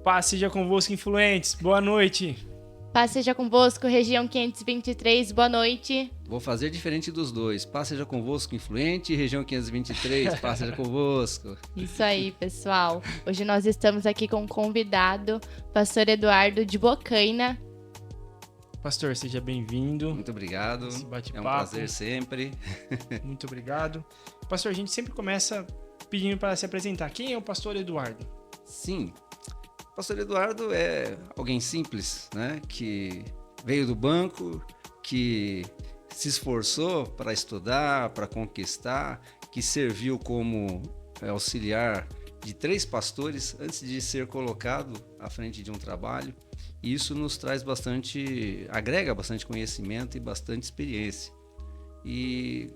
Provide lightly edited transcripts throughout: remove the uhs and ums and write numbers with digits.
Paz seja convosco, influentes. Boa noite. Paz seja convosco, região 523, boa noite. Vou fazer diferente dos dois. Paz seja convosco, influente, região 523, paz seja convosco. Isso aí, pessoal. Hoje nós estamos aqui com um convidado, pastor Eduardo de Bocaina. Pastor, seja bem-vindo. Muito obrigado. Esse bate-papo. É um prazer sempre. Muito obrigado. Pastor, a gente sempre começa pedindo para se apresentar. Quem é o pastor Eduardo? Sim. O pastor Eduardo é alguém simples, né? Que veio do banco, que se esforçou para estudar, para conquistar, que serviu como auxiliar de 3 pastores antes de ser colocado à frente de um trabalho. E isso nos traz bastante, agrega bastante conhecimento e bastante experiência. E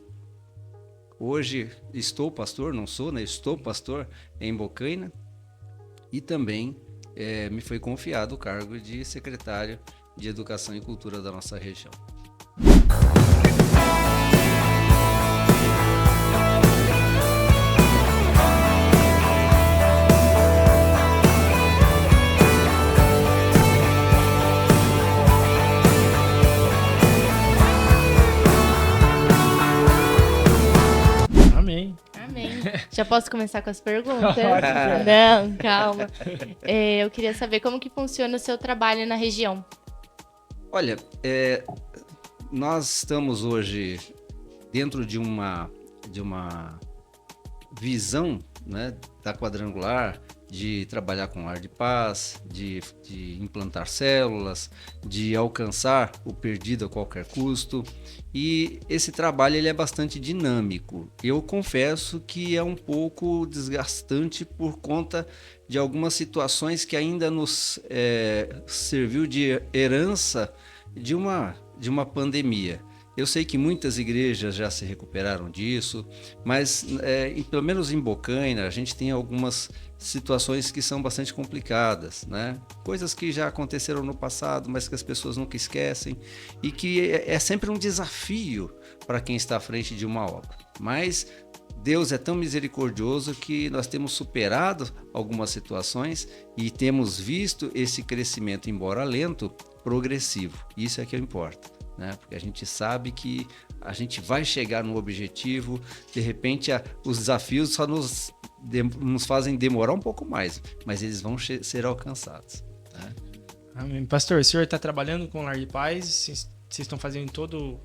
hoje estou pastor, não sou, né? Estou pastor em Bocaina e também me foi confiado o cargo de secretário de Educação e Cultura da nossa região. Amém. Amém. Já posso começar com as perguntas? Pode. Não, calma. Eu queria saber como que funciona o seu trabalho na região. Olha, nós estamos hoje dentro de uma visão, né, da Quadrangular, de trabalhar com lar de paz, de implantar células, de alcançar o perdido a qualquer custo. E esse trabalho ele é bastante dinâmico. Eu confesso que é um pouco desgastante por conta de algumas situações que ainda nos serviu de herança de uma pandemia. Eu sei que muitas igrejas já se recuperaram disso, mas pelo menos em Bocaina a gente tem algumas situações que são bastante complicadas, né? Coisas que já aconteceram no passado, mas que as pessoas nunca esquecem e que é sempre um desafio para quem está à frente de uma obra. Mas Deus é tão misericordioso que nós temos superado algumas situações e temos visto esse crescimento, embora lento, progressivo. Isso é que importa, né? Porque a gente sabe que a gente vai chegar no objetivo, de repente os desafios só nos fazem demorar um pouco mais, mas eles vão ser alcançados, né? Amém. Pastor, o senhor está trabalhando com lar de paz? Vocês estão fazendo todo o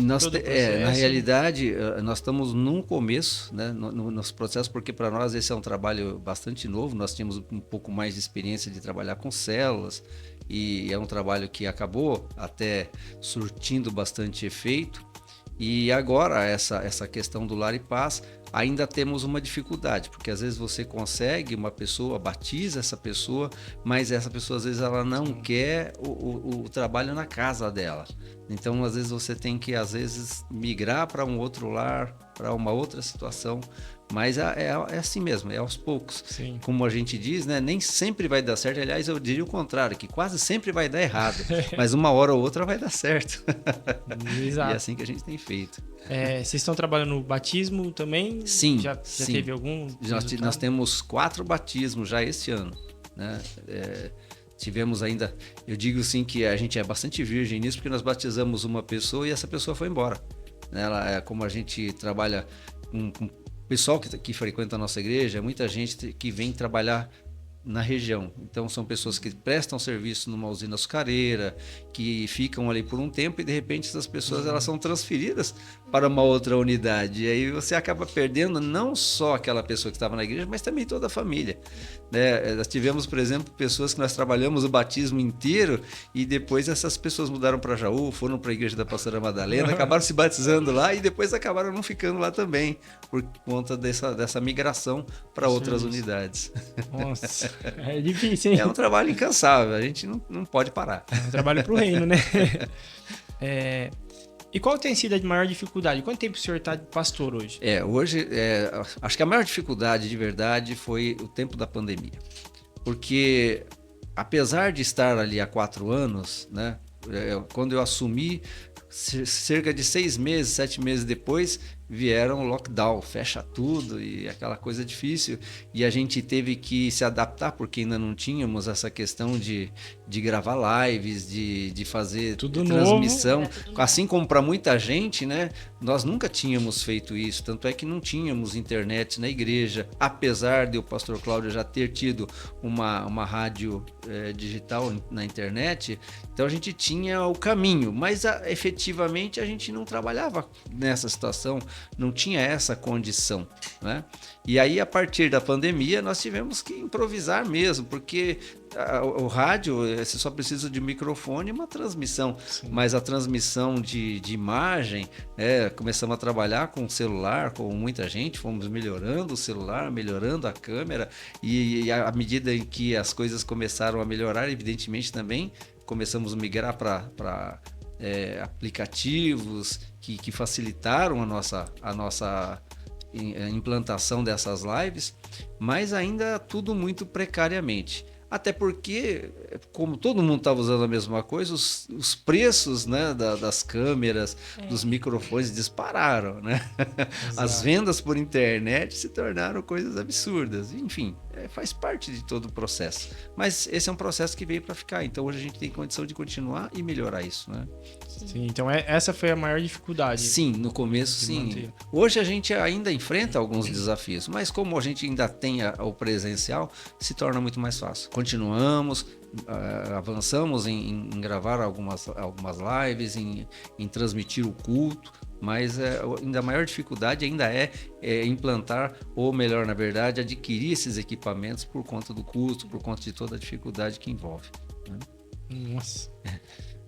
processo? Na realidade, nós estamos num começo, né, nos processos, porque para nós esse é um trabalho bastante novo. Nós tínhamos um pouco mais de experiência de trabalhar com células e é um trabalho que acabou até surtindo bastante efeito. E agora, essa questão do lar e paz, ainda temos uma dificuldade, porque às vezes você consegue uma pessoa, batiza essa pessoa, mas essa pessoa às vezes ela não quer o trabalho na casa dela. Então às vezes você tem que migrar para um outro lar, para uma outra situação, mas é assim mesmo, é aos poucos. Sim. Como a gente diz, né? Nem sempre vai dar certo. Aliás, eu diria o contrário, que quase sempre vai dar errado, mas uma hora ou outra vai dar certo. Exato. E é assim que a gente tem feito. Vocês estão trabalhando no batismo também? Sim. Já sim. teve algum? Nós temos 4 batismos já este ano, né? Tivemos ainda, eu digo sim que a gente é bastante virgem nisso, porque nós batizamos uma pessoa e essa pessoa foi embora. Como a gente trabalha com pessoal que frequenta a nossa igreja, muita gente que vem trabalhar na região. Então são pessoas que prestam serviço numa usina açucareira, que ficam ali por um tempo e de repente essas pessoas elas são transferidas para uma outra unidade. E aí você acaba perdendo não só aquela pessoa que estava na igreja, mas também toda a família, né? Nós tivemos, por exemplo, pessoas que nós trabalhamos o batismo inteiro e depois essas pessoas mudaram para Jaú, foram para a igreja da pastora Madalena, acabaram se batizando lá e depois acabaram não ficando lá também, por conta dessa migração para outras unidades. Nossa, é difícil, hein? É um trabalho incansável, a gente não pode parar. É um trabalho pro reino, né? E qual tem sido a maior dificuldade? Quanto tempo o senhor está de pastor hoje? Hoje, acho que a maior dificuldade de verdade foi o tempo da pandemia. Porque, apesar de estar ali há 4 anos, né, quando eu assumi, cerca de 6 meses, 7 meses depois, vieram lockdown, fecha tudo e aquela coisa difícil. E a gente teve que se adaptar, porque ainda não tínhamos essa questão de gravar lives, de fazer tudo transmissão. Novo. Assim como para muita gente, né? Nós nunca tínhamos feito isso, tanto é que não tínhamos internet na igreja, apesar de o pastor Cláudio já ter tido uma rádio digital na internet. Então a gente tinha o caminho, mas efetivamente a gente não trabalhava nessa situação, não tinha essa condição, né? E aí, a partir da pandemia, nós tivemos que improvisar mesmo, porque o rádio, você só precisa de microfone e uma transmissão. Sim. Mas a transmissão de imagem, começamos a trabalhar com o celular, com muita gente, fomos melhorando o celular, melhorando a câmera, e à medida em que as coisas começaram a melhorar, evidentemente também começamos a migrar para aplicativos que facilitaram a nossa implantação dessas lives, mas ainda tudo muito precariamente. Até porque, como todo mundo estava usando a mesma coisa, os preços, né, das câmeras, dos microfones dispararam, né? As vendas por internet se tornaram coisas absurdas. Enfim, faz parte de todo o processo. Mas esse é um processo que veio para ficar. Então hoje a gente tem condição de continuar e melhorar isso, né? Sim, então essa foi a maior dificuldade. Sim, no começo sim. Manter. Hoje a gente ainda enfrenta alguns desafios, mas como a gente ainda tem o presencial, se torna muito mais fácil. Continuamos, avançamos em gravar algumas lives, em transmitir o culto, mas ainda a maior dificuldade ainda é implantar, ou melhor, na verdade, adquirir esses equipamentos por conta do custo, por conta de toda a dificuldade que envolve, né? Nossa.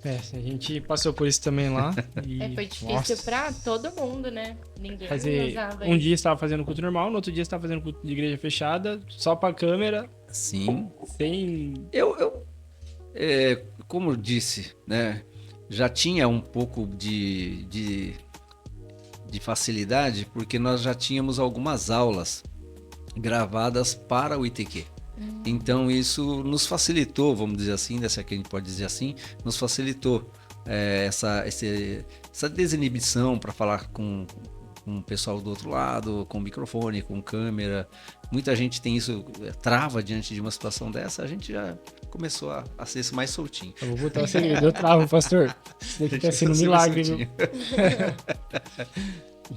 A gente passou por isso também lá. E, foi difícil pra todo mundo, né? Ninguém usava um dia estava fazendo culto normal, no outro dia estava fazendo culto de igreja fechada, só pra câmera. Sim. Sem... Como eu disse, né? Já tinha um pouco de facilidade, porque nós já tínhamos algumas aulas gravadas para o ITQ. Então isso nos facilitou, vamos dizer assim, dessa que a gente pode dizer assim, nos facilitou essa desinibição para falar com o pessoal do outro lado, com microfone, com câmera. Muita gente tem isso, trava diante de uma situação dessa, a gente já começou a ser mais soltinho. Eu vou botar o segredo, eu travo, pastor. Isso daqui tá sendo um milagre, viu?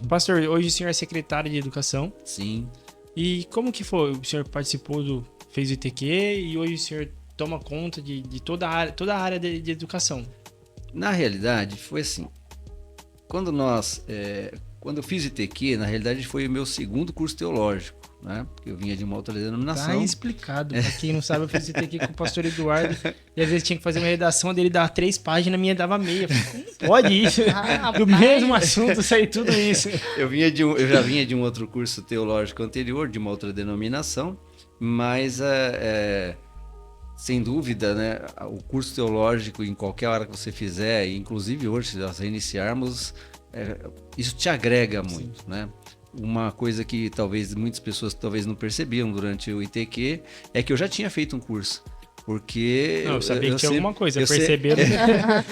Pastor, hoje o senhor é secretário de Educação. Sim. E como que foi? O senhor participou fez o ITQ e hoje o senhor toma conta de toda a área de educação. Na realidade, foi assim. Quando eu fiz ITQ, na realidade foi o meu segundo curso teológico, né? Porque eu vinha de uma outra denominação. Tá explicado. Pra quem não sabe, eu fiz ITQ com o pastor Eduardo e às vezes tinha que fazer uma redação dele, dava 3 páginas, a minha dava meia. Como pode isso? Do mesmo assunto sair tudo isso. Eu já vinha de um outro curso teológico anterior, de uma outra denominação, mas sem dúvida, né, o curso teológico, em qualquer hora que você fizer, inclusive hoje, se nós reiniciarmos, isso te agrega muito, né? Uma coisa que talvez muitas pessoas não percebiam durante o ITQ é que eu já tinha feito um curso. Porque eu sabia que tinha alguma coisa, perceberam.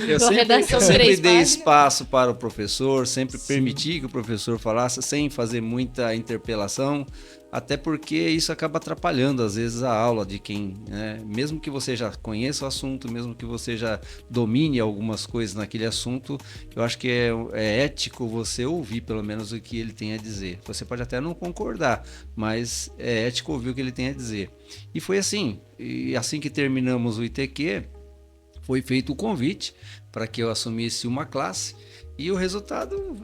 Eu sempre dei espaço para o professor, sempre permiti que o professor falasse sem fazer muita interpelação, até porque isso acaba atrapalhando às vezes a aula de quem, né? Mesmo que você já conheça o assunto, mesmo que você já domine algumas coisas naquele assunto, eu acho que é ético você ouvir pelo menos o que ele tem a dizer. Você pode até não concordar, mas é ético ouvir o que ele tem a dizer. E foi assim, e assim que terminamos o ITQ, foi feito o convite para que eu assumisse uma classe. E o resultado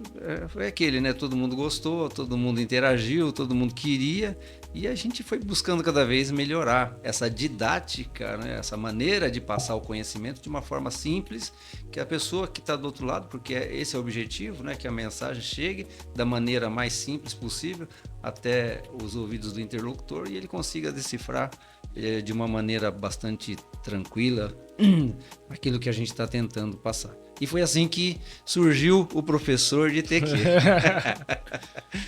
foi aquele, né? Todo mundo gostou, todo mundo interagiu, todo mundo queria, e a gente foi buscando cada vez melhorar essa didática, né? Essa maneira de passar o conhecimento de uma forma simples, que a pessoa que está do outro lado, porque esse é o objetivo, né? Que a mensagem chegue da maneira mais simples possível até os ouvidos do interlocutor e ele consiga decifrar de uma maneira bastante tranquila aquilo que a gente está tentando passar. E foi assim que surgiu o professor de ITQ.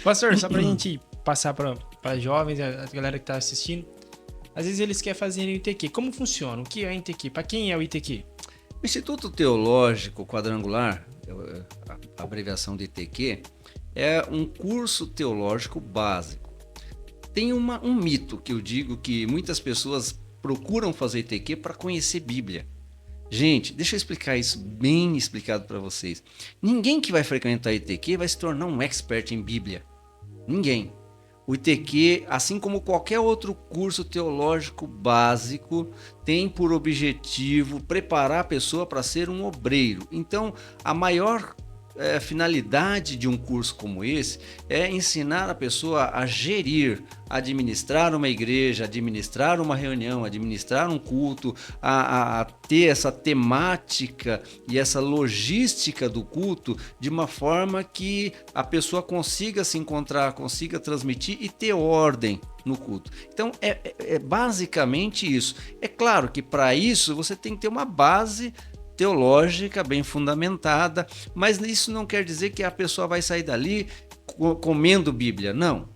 Pastor, só pra gente passar para jovens, a galera que tá assistindo, às vezes eles querem fazer o ITQ. Como funciona? O que é o ITQ? Para quem é o ITQ? O Instituto Teológico Quadrangular, a abreviação de ITQ, é um curso teológico básico. Tem um mito que eu digo que muitas pessoas procuram fazer ITQ para conhecer Bíblia. Gente, deixa eu explicar isso bem explicado para vocês. Ninguém que vai frequentar ITQ vai se tornar um expert em Bíblia. Ninguém. O ITQ, assim como qualquer outro curso teológico básico, tem por objetivo preparar a pessoa para ser um obreiro. Então, a maior finalidade de um curso como esse é ensinar a pessoa a gerir, administrar uma igreja, administrar uma reunião, administrar um culto, a ter essa temática e essa logística do culto de uma forma que a pessoa consiga se encontrar, consiga transmitir e ter ordem no culto. Então é basicamente isso. É claro que para isso você tem que ter uma base teológica bem fundamentada, mas isso não quer dizer que a pessoa vai sair dali comendo Bíblia, não.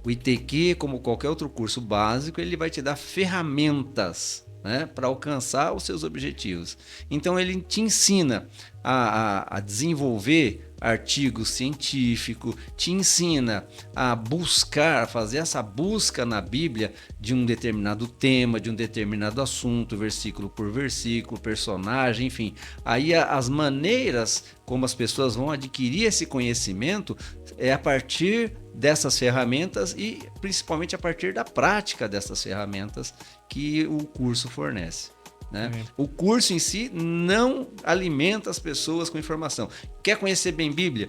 O ITQ, como qualquer outro curso básico, ele vai te dar ferramentas, né, para alcançar os seus objetivos. Então ele te ensina a desenvolver artigo científico, te ensina a buscar, a fazer essa busca na Bíblia de um determinado tema, de um determinado assunto, versículo por versículo, personagem, enfim. Aí as maneiras como as pessoas vão adquirir esse conhecimento é a partir dessas ferramentas e principalmente a partir da prática dessas ferramentas que o curso fornece. Né? O curso em si não alimenta as pessoas com informação. Quer conhecer bem Bíblia?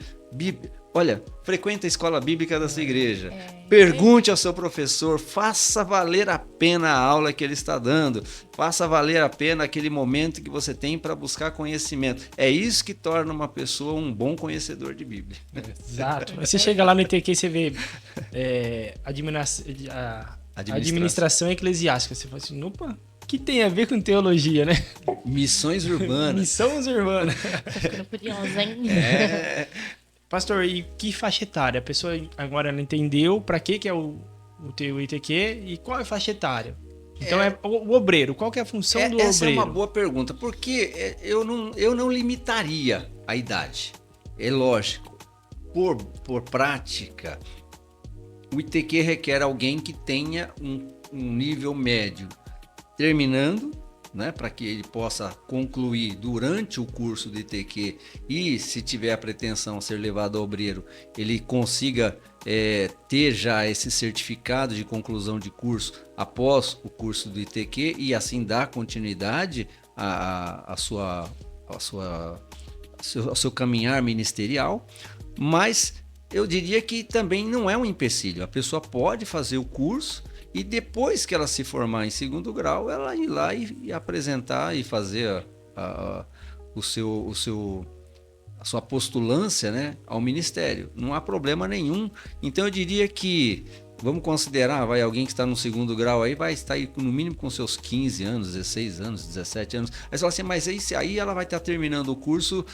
Olha, frequenta a escola bíblica da sua igreja. Pergunte ao seu professor, faça valer a pena a aula que ele está dando. Faça valer a pena aquele momento que você tem para buscar conhecimento. É isso que torna uma pessoa um bom conhecedor de Bíblia. Exato. Você chega lá no ITQ e você vê administração eclesiástica. Você fala assim, opa, que tem a ver com teologia, né? Missões urbanas. Missões urbanas. Ficando curiosa, hein? Pastor, e que faixa etária? A pessoa agora ela entendeu para que é o ITQ e qual é a faixa etária? Então é o obreiro. Qual que é a função do obreiro? Essa é uma boa pergunta, porque eu não limitaria a idade. É lógico, por prática, o ITQ requer alguém que tenha um nível médio terminando, né, para que ele possa concluir durante o curso do ITQ e, se tiver a pretensão de ser levado ao obreiro, ele consiga ter já esse certificado de conclusão de curso após o curso do ITQ e assim dar continuidade ao seu caminhar ministerial. Mas eu diria que também não é um empecilho. A pessoa pode fazer o curso e depois que ela se formar em segundo grau, ela ir lá e apresentar e fazer a sua postulância, né, ao ministério. Não há problema nenhum. Então eu diria que, vamos considerar, alguém que está no segundo grau aí, vai estar aí no mínimo com seus 15 anos, 16 anos, 17 anos. Aí você fala assim, mas aí ela vai estar terminando o curso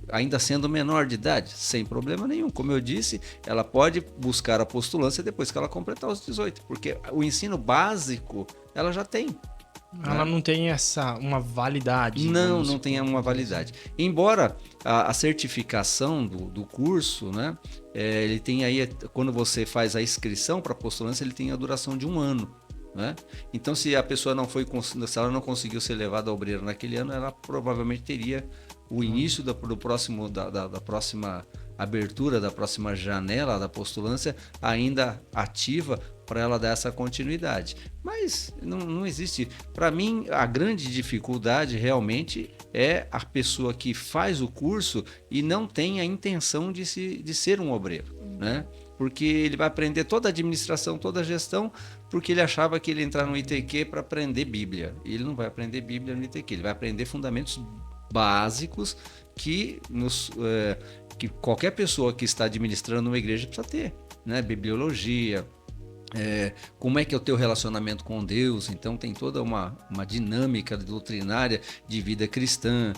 ainda sendo menor de idade? Sem problema nenhum. Como eu disse, ela pode buscar a postulância depois que ela completar os 18, porque o ensino básico ela já tem. Ela não tem uma validade. Não tem uma validade. Embora a certificação do curso, né, ele tem aí, quando você faz a inscrição para a postulância, ele tem a duração de 1 ano. Né? Então, se a pessoa se ela não conseguiu ser levada ao obreiro naquele ano, ela provavelmente teria o início da próxima abertura, da próxima janela da postulância ainda ativa para ela dar essa continuidade. Mas não existe. Para mim, a grande dificuldade realmente é a pessoa que faz o curso e não tem a intenção de ser um obreiro, né? Porque ele vai aprender toda a administração, toda a gestão, porque ele achava que ele ia entrar no ITQ para aprender Bíblia. E ele não vai aprender Bíblia no ITQ, ele vai aprender fundamentos básicos que qualquer pessoa que está administrando uma igreja precisa ter, né? Bibliologia, como é que é o teu relacionamento com Deus. Então tem toda uma dinâmica doutrinária de vida cristã,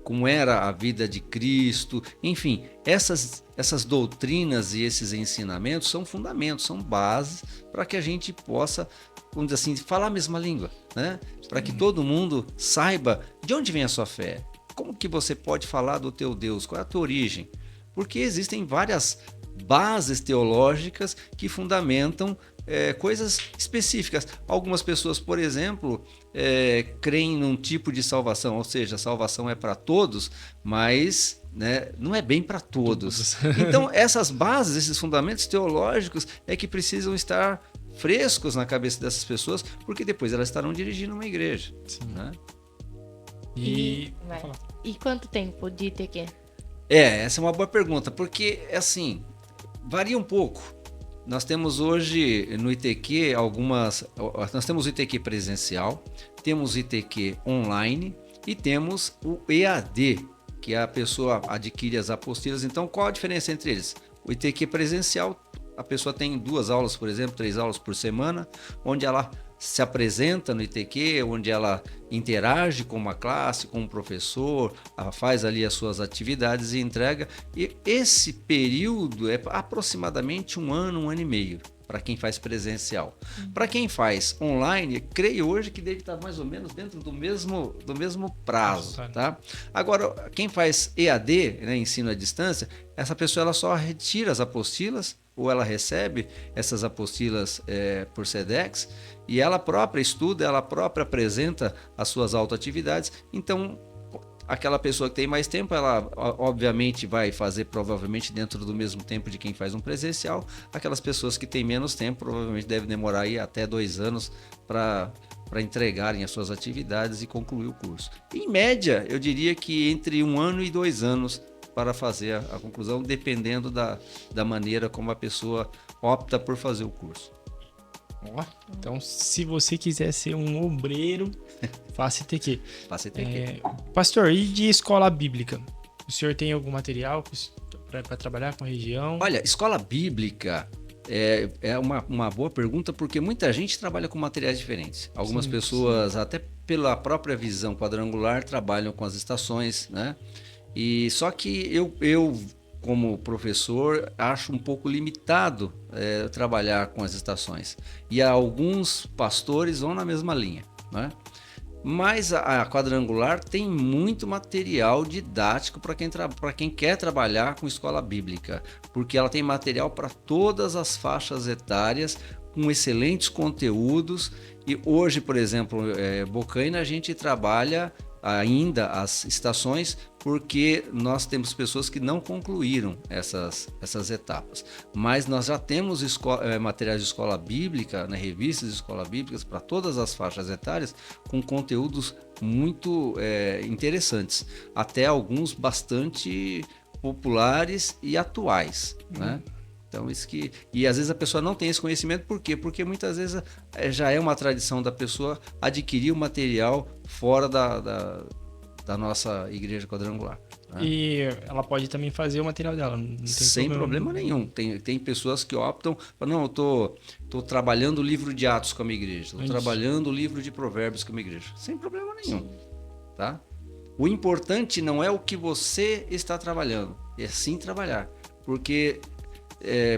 como era a vida de Cristo, enfim, essas doutrinas e esses ensinamentos são fundamentos, são bases para que a gente possa, vamos dizer assim, falar a mesma língua, né? Para que todo mundo saiba de onde vem a sua fé, como que você pode falar do teu Deus, qual é a tua origem. Porque existem várias bases teológicas que fundamentam coisas específicas. Algumas pessoas, por exemplo, creem num tipo de salvação, ou seja, a salvação é para todos, mas, né, não é bem para todos. Então, essas bases, esses fundamentos teológicos é que precisam estar frescos na cabeça dessas pessoas, porque depois elas estarão dirigindo uma igreja. Sim. Né? E quanto tempo de ITQ? Essa é uma boa pergunta, porque, assim, varia um pouco. Nós temos hoje no ITQ nós temos o ITQ presencial, temos o ITQ online e temos o EAD, que a pessoa adquire as apostilas. Então, qual a diferença entre eles? O ITQ presencial, a pessoa tem 2 aulas, por exemplo, 3 aulas por semana, onde ela se apresenta no ITQ, onde ela interage com uma classe, com um professor, faz ali as suas atividades e entrega. E esse período é aproximadamente 1 ano, 1 ano e meio, para quem faz presencial. Para quem faz online, creio hoje que deve estar mais ou menos dentro do mesmo prazo. Tá? Agora, quem faz EAD, né, ensino à distância, essa pessoa ela só retira as apostilas, ou ela recebe essas apostilas por SEDEX, e ela própria estuda, ela própria apresenta as suas autoatividades. Então, aquela pessoa que tem mais tempo, ela obviamente vai fazer provavelmente dentro do mesmo tempo de quem faz um presencial. Aquelas pessoas que têm menos tempo provavelmente devem demorar aí até 2 anos para entregarem as suas atividades e concluir o curso. Em média, eu diria que entre 1 ano e 2 anos para fazer a conclusão, dependendo da maneira como a pessoa opta por fazer o curso. Então, se você quiser ser um obreiro, faça ITQ. Faça ITQ. Pastor, e de escola bíblica? O senhor tem algum material para trabalhar com a região? Olha, escola bíblica é uma boa pergunta, porque muita gente trabalha com materiais diferentes. Algumas pessoas, até pela própria visão quadrangular, trabalham com as estações, né? E só que eu como professor, acho um pouco limitado trabalhar com as estações. E alguns pastores vão na mesma linha, né? Mas a quadrangular tem muito material didático para quem quer trabalhar com escola bíblica, porque ela tem material para todas as faixas etárias, com excelentes conteúdos. E hoje, por exemplo, Bocaina, a gente trabalha ainda as estações, porque nós temos pessoas que não concluíram essas etapas. Mas nós já temos materiais de escola bíblica, né, revistas de escola bíblicas para todas as faixas etárias, com conteúdos muito interessantes, até alguns bastante populares e atuais, né? Então, e às vezes a pessoa não tem esse conhecimento, por quê? Porque muitas vezes já é uma tradição da pessoa adquirir o material fora da nossa igreja quadrangular. Né? E ela pode também fazer o material dela, não tem sem problema nenhum. Tem pessoas que optam, não, eu tô trabalhando o livro de Atos com a minha igreja, estou trabalhando o livro de Provérbios com a minha igreja, sem problema nenhum. Tá? O importante não é o que você está trabalhando, é sim trabalhar, porque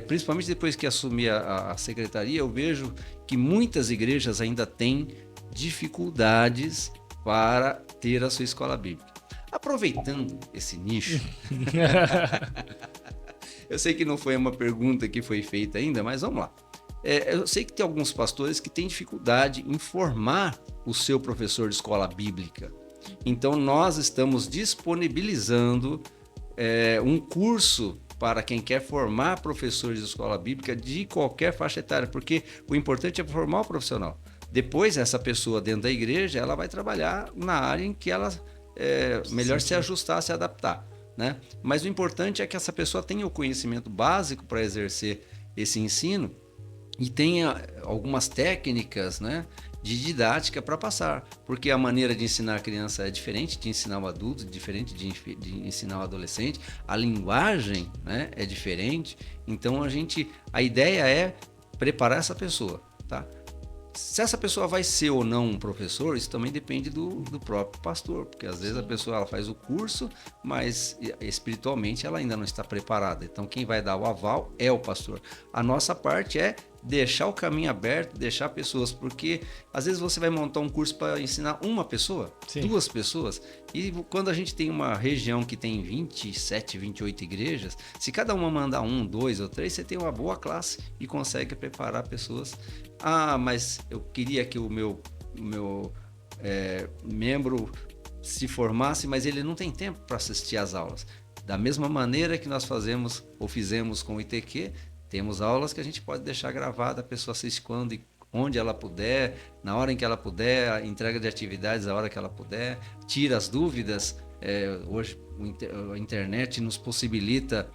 principalmente depois que assumi a secretaria, eu vejo que muitas igrejas ainda têm dificuldades para ter a sua escola bíblica. Aproveitando esse nicho, eu sei que não foi uma pergunta que foi feita ainda, mas vamos lá. Eu sei que tem alguns pastores que têm dificuldade em formar o seu professor de escola bíblica. Então, nós estamos disponibilizando um curso para quem quer formar professores de escola bíblica de qualquer faixa etária, porque o importante é formar o profissional. Depois, essa pessoa dentro da igreja, ela vai trabalhar na área em que ela melhor se ajustar, se adaptar, né? Mas o importante é que essa pessoa tenha o conhecimento básico para exercer esse ensino e tenha algumas técnicas, né, de didática para passar, porque a maneira de ensinar a criança é diferente de ensinar o adulto, diferente de ensinar o adolescente, a linguagem, né, é diferente. Então a ideia é preparar essa pessoa, tá? Se essa pessoa vai ser ou não um professor, isso também depende do próprio pastor, porque às vezes a pessoa ela faz o curso, mas espiritualmente ela ainda não está preparada. Então quem vai dar o aval é o pastor. A nossa parte é deixar o caminho aberto, deixar pessoas, porque às vezes você vai montar um curso para ensinar uma pessoa, Sim. 2 pessoas, e quando a gente tem uma região que tem 27, 28 igrejas, se cada uma mandar 1, 2 ou 3, você tem uma boa classe e consegue preparar pessoas. Ah, mas eu queria que o meu membro se formasse, mas ele não tem tempo para assistir às aulas. Da mesma maneira que nós fazemos ou fizemos com o ITQ, temos aulas que a gente pode deixar gravada, a pessoa assiste quando e onde ela puder, na hora em que ela puder, a entrega de atividades a hora que ela puder, tira as dúvidas. Hoje a internet nos possibilita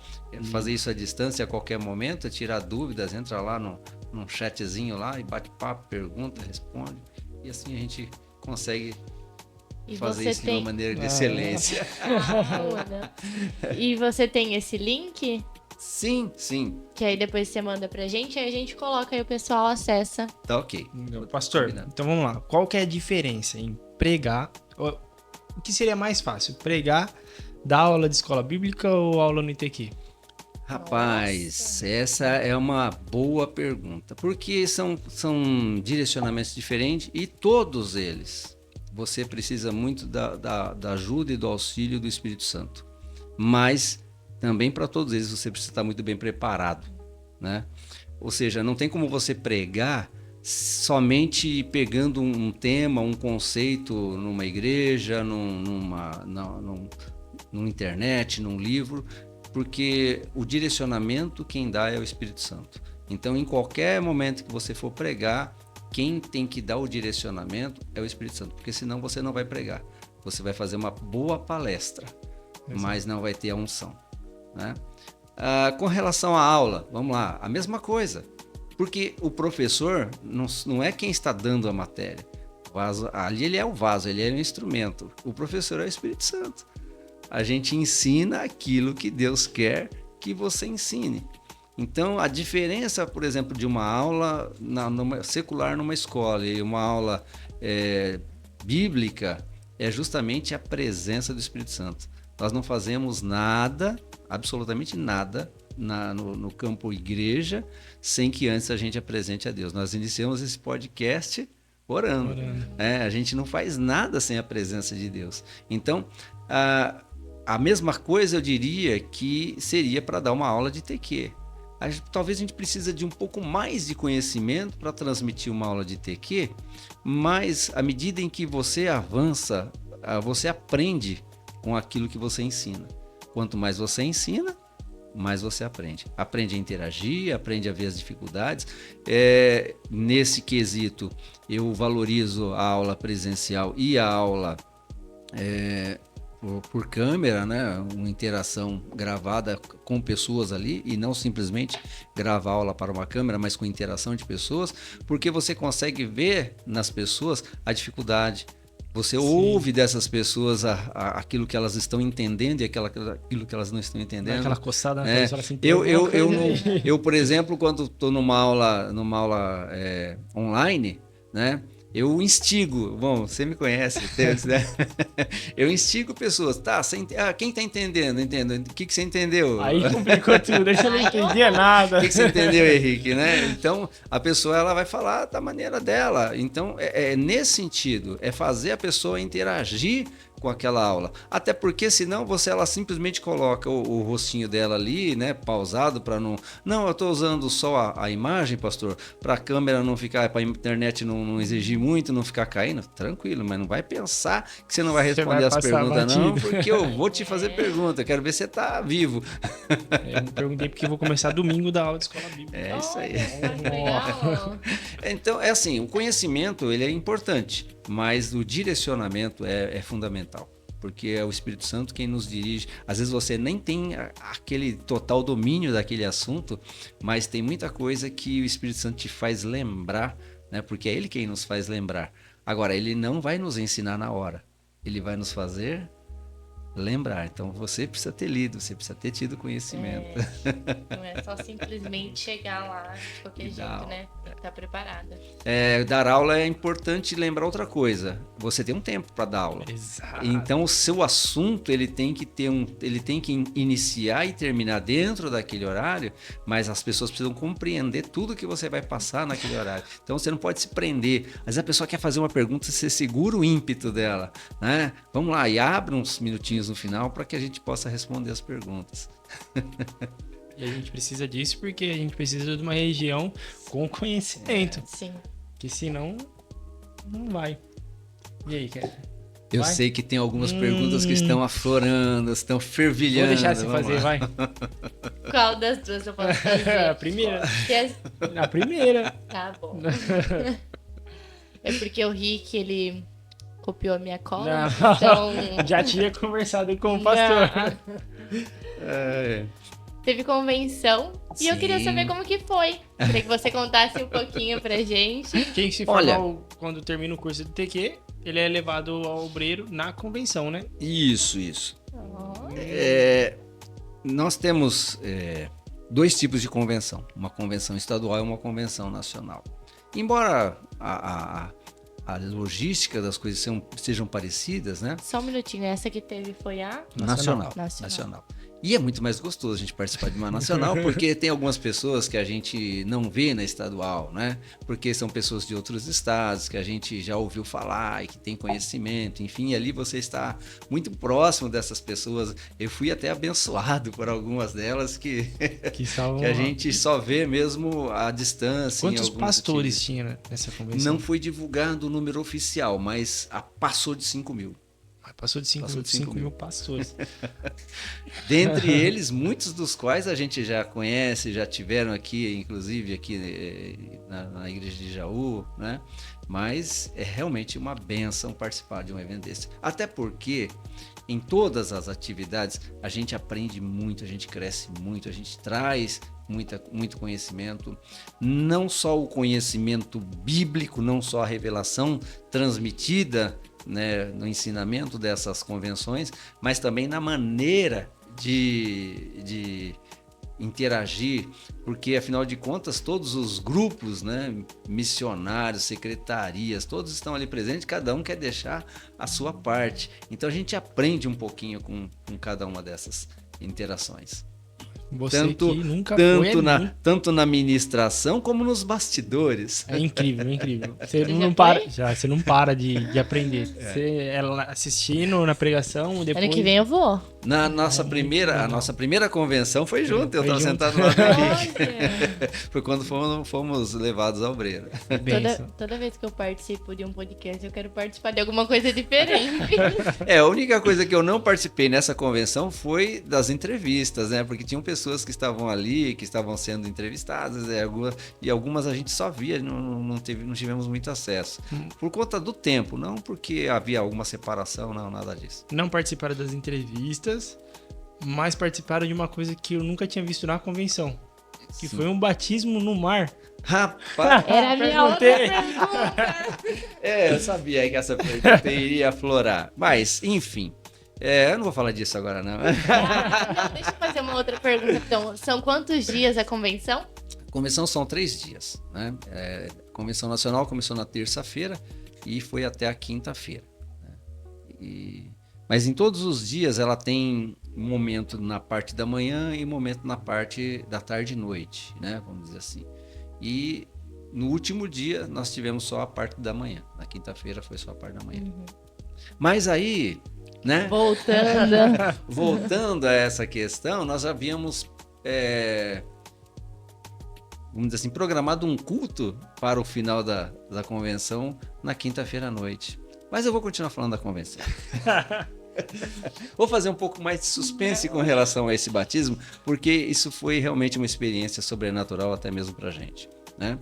fazer isso à distância a qualquer momento, tirar dúvidas, entra lá num chatzinho lá e bate papo, pergunta, responde, e assim a gente consegue fazer isso de uma maneira de excelência. E você tem esse link? Sim, sim. Que aí depois você manda pra gente, aí a gente coloca e o pessoal acessa. Tá ok. Pastor, Combinado. então vamos lá. Qual que é a diferença em pregar? O que seria mais fácil? Pregar, dar aula de escola bíblica ou aula no ITQ? Rapaz, essa é uma boa pergunta. Porque são direcionamentos diferentes e todos eles você precisa muito da ajuda e do auxílio do Espírito Santo. Mas também para todos eles você precisa estar muito bem preparado, né? Ou seja, não tem como você pregar somente pegando um tema, um conceito numa igreja, numa internet, num livro, porque o direcionamento quem dá é o Espírito Santo. Então, em qualquer momento que você for pregar, quem tem que dar o direcionamento é o Espírito Santo, porque senão você não vai pregar. Você vai fazer uma boa palestra, mas não vai ter a unção, né? Com relação à aula, vamos lá, a mesma coisa. Porque o professor não é quem está dando a matéria. Ali ele é o vaso, ele é o instrumento. O professor é o Espírito Santo. A gente ensina aquilo que Deus quer que você ensine. Então, a diferença, por exemplo, de uma aula secular numa escola e uma aula bíblica é justamente a presença do Espírito Santo. Nós não fazemos nada, absolutamente nada, no campo igreja, sem que antes a gente apresente a Deus. Nós iniciamos esse podcast orando. A gente não faz nada sem a presença de Deus. Então, a mesma coisa eu diria que seria para dar uma aula de TQ. Talvez a gente precisa de um pouco mais de conhecimento para transmitir uma aula de TQ, mas à medida em que você avança, você aprende com aquilo que você ensina. Quanto mais você ensina, mais você aprende. Aprende a interagir, aprende a ver as dificuldades. Nesse quesito, eu valorizo a aula presencial e a aula por câmera, né? Uma interação gravada com pessoas ali e não simplesmente gravar aula para uma câmera, mas com interação de pessoas, porque você consegue ver nas pessoas a dificuldade. Você ouve dessas pessoas aquilo que elas estão entendendo e aquilo que elas não estão entendendo. Aquela coçada na cabeça, assim, eu, por exemplo, quando estou numa aula online, né? Eu instigo, bom, você me conhece, né? Eu instigo pessoas, quem está entendendo? Entendo. O que você entendeu? Aí complicou tudo, deixa eu não entender nada. O que você entendeu, Henrique, né? Então, a pessoa ela vai falar da maneira dela. Então, nesse sentido, é fazer a pessoa interagir com aquela aula. Até porque, senão, ela simplesmente coloca o rostinho dela ali, né, pausado para não... Não, eu estou usando só a imagem, pastor, para a câmera não ficar, para a internet não exigir muito, não ficar caindo. Tranquilo, mas não vai pensar que você não vai responder as perguntas, não, porque eu vou te fazer pergunta. Eu quero ver se você está vivo. Eu me perguntei porque eu vou começar domingo da aula de escola bíblica. É isso aí. Então, é assim, o conhecimento ele é importante, mas o direcionamento é fundamental, porque é o Espírito Santo quem nos dirige. Às vezes você nem tem aquele total domínio daquele assunto, mas tem muita coisa que o Espírito Santo te faz lembrar, né? Porque é ele quem nos faz lembrar. Agora, ele não vai nos ensinar na hora, ele vai nos fazer lembrar. Então, você precisa ter lido, você precisa ter tido conhecimento. Não é só simplesmente chegar lá de qualquer jeito, né? Tem que estar preparada. Dar aula é importante lembrar outra coisa. Você tem um tempo para dar aula. Exato. Então, o seu assunto ele tem que iniciar e terminar dentro daquele horário, mas as pessoas precisam compreender tudo que você vai passar naquele horário. Então, você não pode se prender. Mas a pessoa quer fazer uma pergunta, você segura o ímpeto dela, né? Vamos lá, e abre uns minutinhos no final para que a gente possa responder as perguntas. E a gente precisa disso porque a gente precisa de uma região com conhecimento. Sim. Que senão, não vai. E aí, Kézia? Eu Vai? sei que tem algumas perguntas que estão aflorando, estão fervilhando. Vou deixar você Vamos fazer, lá. vai. Qual das duas eu posso fazer? A primeira. Que A primeira. Tá bom. É porque o Rick, ele copiou a minha cola. Não. Então. Já tinha conversado com o pastor. Teve convenção e eu queria Sim. saber como que foi. Queria que você contasse um pouquinho pra gente. Quem se Olha. formar quando termina o curso do TQ, ele é levado ao obreiro na convenção, né? Isso. Oh. Nós temos dois tipos de convenção. Uma convenção estadual e uma convenção nacional. Embora a logística das coisas sejam parecidas, né? Só um minutinho, essa que teve foi a Nacional. E é muito mais gostoso a gente participar de uma nacional, porque tem algumas pessoas que a gente não vê na estadual, né? Porque são pessoas de outros estados que a gente já ouviu falar e que tem conhecimento, enfim, ali você está muito próximo dessas pessoas. Eu fui até abençoado por algumas delas que a gente só vê mesmo à distância. Quantos pastores tinha nessa convenção? Não foi divulgado o número oficial, mas passou de 5 mil. Passou de 5 mil pastores. Dentre eles, muitos dos quais a gente já conhece, já tiveram aqui, inclusive aqui na igreja de Jaú, né? Mas é realmente uma bênção participar de um evento desse. Até porque em todas as atividades a gente aprende muito, a gente cresce muito, a gente traz muito conhecimento. Não só o conhecimento bíblico, não só a revelação transmitida, né, no ensinamento dessas convenções, mas também na maneira de interagir, porque afinal de contas todos os grupos, né, missionários, secretarias, todos estão ali presentes, cada um quer deixar a sua parte. Então a gente aprende um pouquinho com cada uma dessas interações. Você que nunca foi tanto na ministração como nos bastidores. É incrível. Você não para de aprender. Você é lá assistindo na pregação, depois... Ano que vem eu vou. A nossa primeira convenção foi junto, eu estava sentado lá no Henrique. Foi quando fomos levados ao obreiro. Toda vez que eu participo de um podcast, eu quero participar de alguma coisa diferente. A única coisa que eu não participei nessa convenção foi das entrevistas, né? Porque tinham pessoas que estavam ali, que estavam sendo entrevistadas, e algumas a gente só via, não tivemos muito acesso. Por conta do tempo, não porque havia alguma separação, não, nada disso. Não participaram das entrevistas, mas participaram de uma coisa que eu nunca tinha visto na convenção, que foi um batismo no mar. Rapaz! Era a minha outra pergunta. Eu sabia que essa pergunta iria aflorar. Mas, enfim, eu não vou falar disso agora, não. Não, deixa eu fazer uma outra pergunta, então. São quantos dias a convenção? A convenção são 3 dias, né? A convenção nacional começou na terça-feira e foi até a quinta-feira, né? Mas em todos os dias ela tem um momento na parte da manhã e um momento na parte da tarde e noite, né? Vamos dizer assim. E no último dia nós tivemos só a parte da manhã. Na quinta-feira foi só a parte da manhã. Mas aí, né? Voltando a essa questão, nós havíamos, vamos dizer assim, programado um culto para o final da convenção na quinta-feira à noite. Mas eu vou continuar falando da convenção. Vou fazer um pouco mais de suspense com relação a esse batismo, porque isso foi realmente uma experiência sobrenatural até mesmo para a gente, né?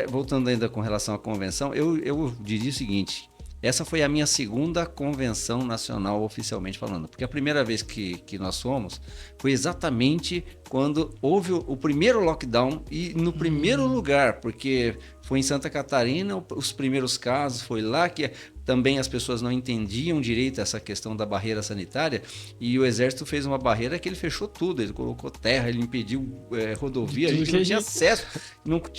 Voltando ainda com relação à convenção, eu diria o seguinte, Essa foi a minha segunda convenção nacional, oficialmente falando. Porque a primeira vez que nós fomos foi exatamente quando houve o primeiro lockdown e no primeiro lugar, porque foi em Santa Catarina, os primeiros casos, foi lá que também as pessoas não entendiam direito essa questão da barreira sanitária, e o Exército fez uma barreira que ele fechou tudo, ele colocou terra, ele impediu rodovia, a gente não tinha acesso,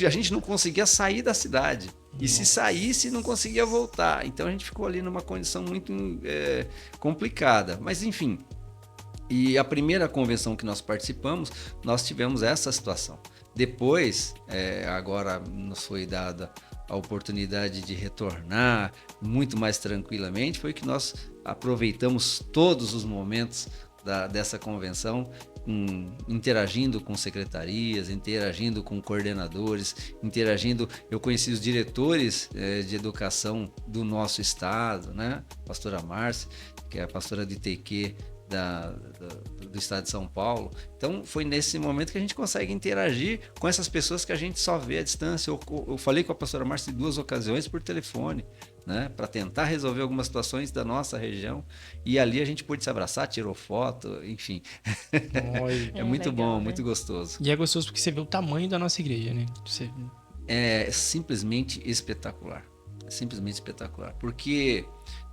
a gente não conseguia sair da cidade. E se saísse, não conseguia voltar. Então a gente ficou ali numa condição muito complicada. Mas enfim, e a primeira convenção que nós participamos, nós tivemos essa situação. Depois, agora nos foi dada a oportunidade de retornar muito mais tranquilamente, foi que nós aproveitamos todos os momentos dessa convenção, interagindo com secretarias, interagindo com coordenadores, eu conheci os diretores de educação do nosso estado, né? Pastora Márcia, que é a pastora de ITQ do estado de São Paulo. Então foi nesse momento que a gente consegue interagir com essas pessoas que a gente só vê à distância. Eu falei com a pastora Márcia em 2 ocasiões por telefone, né, para tentar resolver algumas situações da nossa região, e ali a gente pôde se abraçar, tirou foto, enfim. É muito legal, bom, né? Muito gostoso. E é gostoso porque você vê o tamanho da nossa igreja, né? É simplesmente espetacular. É simplesmente espetacular, porque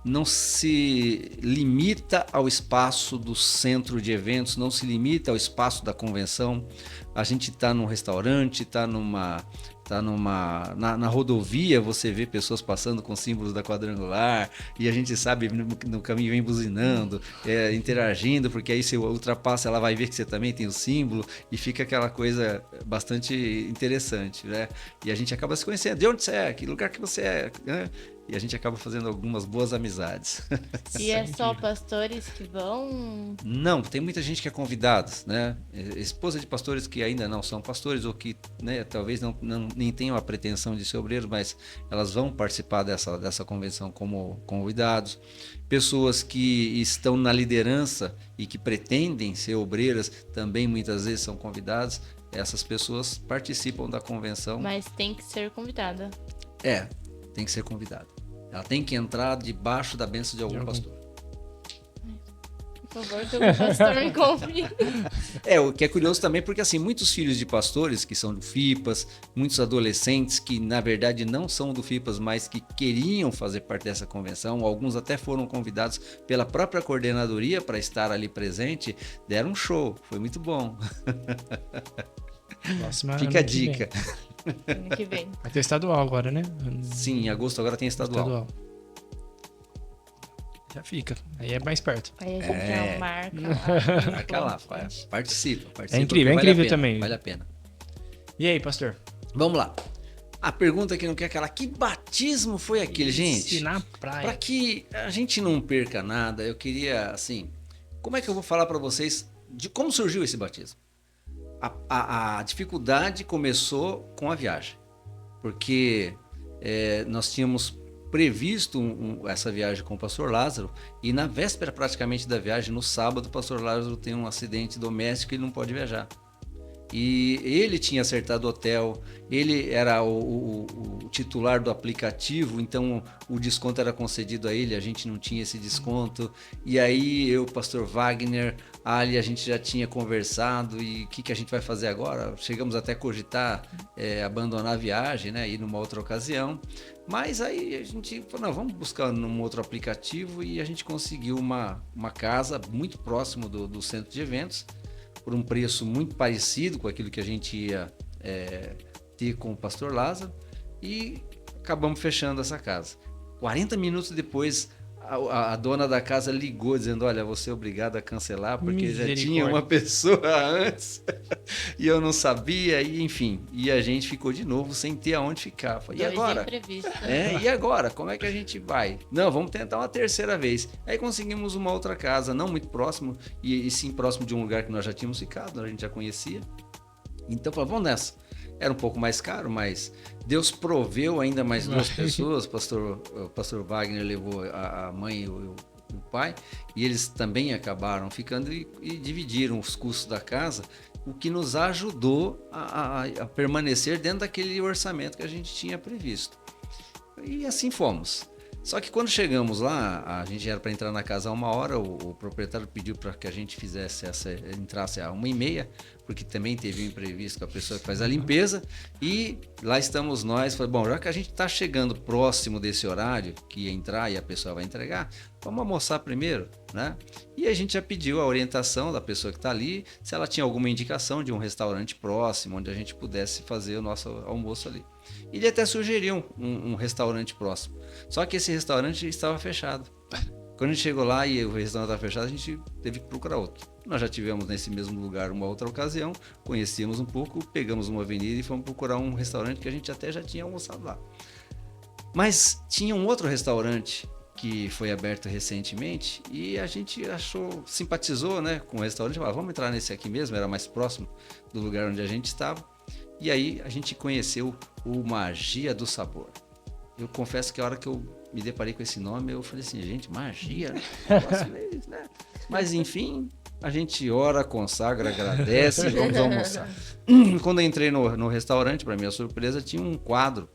não se limita ao espaço do centro de eventos, não se limita ao espaço da convenção. A gente está num restaurante, está na rodovia, você vê pessoas passando com símbolos da quadrangular, e a gente sabe no caminho vem buzinando, interagindo, porque aí você ultrapassa, ela vai ver que você também tem o símbolo, e fica aquela coisa bastante interessante, né? E a gente acaba se conhecendo. De onde você é? Que lugar que você é? Né? E a gente acaba fazendo algumas boas amizades. E é só pastores que vão? Não, tem muita gente que é convidada, né? Esposa de pastores que ainda não são pastores, ou que, né, talvez nem tenham a pretensão de ser obreiros, mas elas vão participar dessa convenção como convidados. Pessoas que estão na liderança e que pretendem ser obreiras também muitas vezes são convidadas. Essas pessoas participam da convenção. Mas tem que ser convidada. Tem que ser convidada. Ela tem que entrar debaixo da bênção de algum pastor. Por favor, que o pastor me confie. O que é curioso também, porque assim, muitos filhos de pastores que são do FIPAS, muitos adolescentes que na verdade não são do FIPAS, mas que queriam fazer parte dessa convenção, alguns até foram convidados pela própria coordenadoria para estar ali presente, deram um show, foi muito bom. Fica a dica. Ano que vem. Vai ter estadual agora, né? Sim, em agosto agora tem estadual. Já fica. Aí é mais perto. Aí a gente já marca lá. Marca lá, participa. É incrível também. também. Vale a pena. E aí, pastor? Vamos lá. A pergunta que não quer calar, que batismo foi aquele, gente? Na praia. Para que a gente não perca nada, eu queria, assim, como é que eu vou falar para vocês de como surgiu esse batismo? A dificuldade começou com a viagem, porque nós tínhamos previsto essa viagem com o pastor Lázaro, e na véspera praticamente da viagem, no sábado, o pastor Lázaro tem um acidente doméstico e ele não pode viajar. E ele tinha acertado o hotel, ele era o titular do aplicativo, então o desconto era concedido a ele, a gente não tinha esse desconto. E aí eu, pastor Wagner, ali a gente já tinha conversado, e o que a gente vai fazer agora? Chegamos até a cogitar abandonar a viagem, né, ir numa outra ocasião. Mas aí a gente falou, não, vamos buscar num outro aplicativo, e a gente conseguiu uma casa muito próximo do centro de eventos, por um preço muito parecido com aquilo que a gente ia ter com o pastor Lázaro, e acabamos fechando essa casa. 40 minutos depois, a dona da casa ligou dizendo, olha, você é obrigado a cancelar, porque já tinha uma pessoa antes e eu não sabia, e enfim, e a gente ficou de novo sem ter aonde ficar. Falei, e agora? E agora? Como é que a gente vai? Não, vamos tentar uma terceira vez. Aí conseguimos uma outra casa, não muito próximo, e sim próximo de um lugar que nós já tínhamos ficado, a gente já conhecia. Então, falamos, vamos nessa. Era um pouco mais caro, mas Deus proveu ainda mais 2 pessoas. O pastor Wagner levou a mãe e o pai, e eles também acabaram ficando e dividiram os custos da casa, o que nos ajudou a permanecer dentro daquele orçamento que a gente tinha previsto. E assim fomos. Só que quando chegamos lá, a gente era para entrar na casa a 1h, o proprietário pediu para que a gente entrasse a 1h30, porque também teve um imprevisto com a pessoa que faz a limpeza, e lá estamos nós, falei, bom, já que a gente está chegando próximo desse horário, que ia entrar e a pessoa vai entregar, vamos almoçar primeiro, né? E a gente já pediu a orientação da pessoa que está ali, se ela tinha alguma indicação de um restaurante próximo, onde a gente pudesse fazer o nosso almoço ali. Ele até sugeriu um restaurante próximo. Só que esse restaurante estava fechado. Quando a gente chegou lá e o restaurante estava fechado, a gente teve que procurar outro. Nós já tivemos nesse mesmo lugar uma outra ocasião, conhecíamos um pouco, pegamos uma avenida e fomos procurar um restaurante que a gente até já tinha almoçado lá. Mas tinha um outro restaurante que foi aberto recentemente e a gente simpatizou, né, com o restaurante. Falou, vamos entrar nesse aqui mesmo, era mais próximo do lugar onde a gente estava. E aí a gente conheceu o Magia do Sabor. Eu confesso que a hora que eu me deparei com esse nome, eu falei assim, gente, magia? Né? Mas enfim, a gente ora, consagra, agradece e vamos almoçar. Quando eu entrei no restaurante, para minha surpresa, tinha um quadro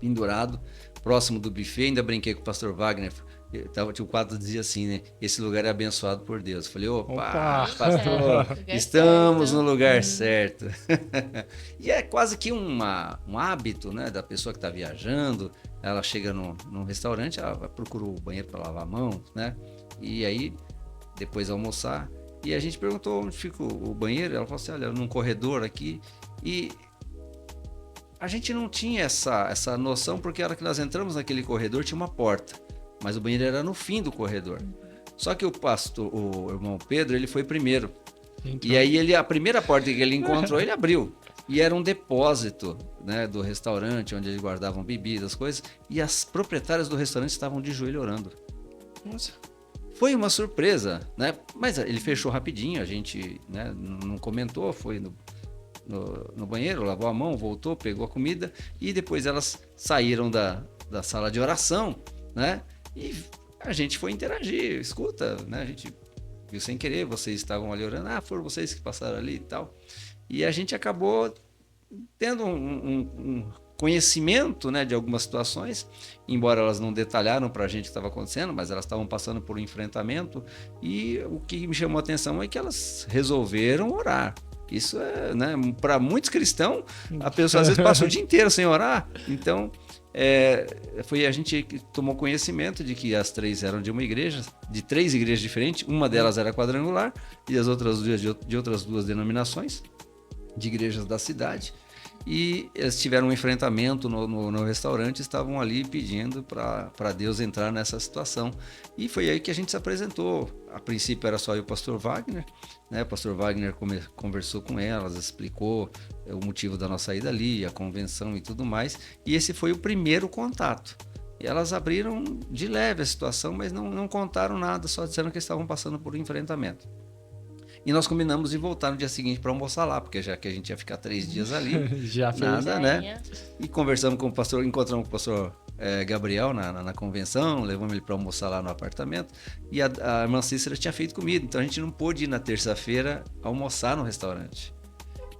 pendurado próximo do buffet. Ainda brinquei com o pastor Wagner. Tinha um quadro que dizia assim, né? Esse lugar é abençoado por Deus. Eu falei, opa, pastor, estamos no lugar certo. E é quase que um hábito, né, da pessoa que está viajando. Ela chega num restaurante, ela procura o banheiro para lavar a mão, né? E aí, depois almoçar. E a gente perguntou onde fica o banheiro. Ela falou assim, olha, num corredor aqui. E a gente não tinha essa noção, porque a hora que nós entramos naquele corredor tinha uma porta. Mas o banheiro era no fim do corredor. Só que o irmão Pedro, ele foi primeiro. Então... E aí a primeira porta que ele encontrou, ele abriu. E era um depósito, né, do restaurante, onde eles guardavam bebidas, coisas. E as proprietárias do restaurante estavam de joelho orando. Nossa. Foi uma surpresa, né? Mas ele fechou rapidinho, a gente, né, não comentou, foi no banheiro, lavou a mão, voltou, pegou a comida. E depois elas saíram da sala de oração, né? E a gente foi interagir, escuta, né? A gente viu sem querer, vocês estavam ali orando, foram vocês que passaram ali e tal. E a gente acabou tendo um conhecimento, né, de algumas situações, embora elas não detalharam para a gente o que estava acontecendo, mas elas estavam passando por um enfrentamento. E o que me chamou a atenção é que elas resolveram orar. Isso é, né, para muitos cristãos, a pessoa às vezes passa o dia inteiro sem orar. Então, a gente tomou conhecimento de que as três eram de uma igreja, de 3 igrejas diferentes. Uma delas era quadrangular e as outras duas de outras 2 denominações de igrejas da cidade. E eles tiveram um enfrentamento no restaurante, estavam ali pedindo para Deus entrar nessa situação. E foi aí que a gente se apresentou. A princípio era só eu e o pastor Wagner, né? O pastor Wagner conversou com elas, explicou o motivo da nossa saída ali, a convenção e tudo mais. E esse foi o primeiro contato. E elas abriram de leve a situação, mas não contaram nada, só disseram que estavam passando por um enfrentamento. E nós combinamos de voltar no dia seguinte para almoçar lá, porque já que a gente ia ficar 3 dias ali, já nada, né? E conversamos com o pastor, encontramos com o pastor Gabriel na convenção, levamos ele para almoçar lá no apartamento. E a irmã Cícera tinha feito comida, então a gente não pôde ir na terça-feira almoçar no restaurante.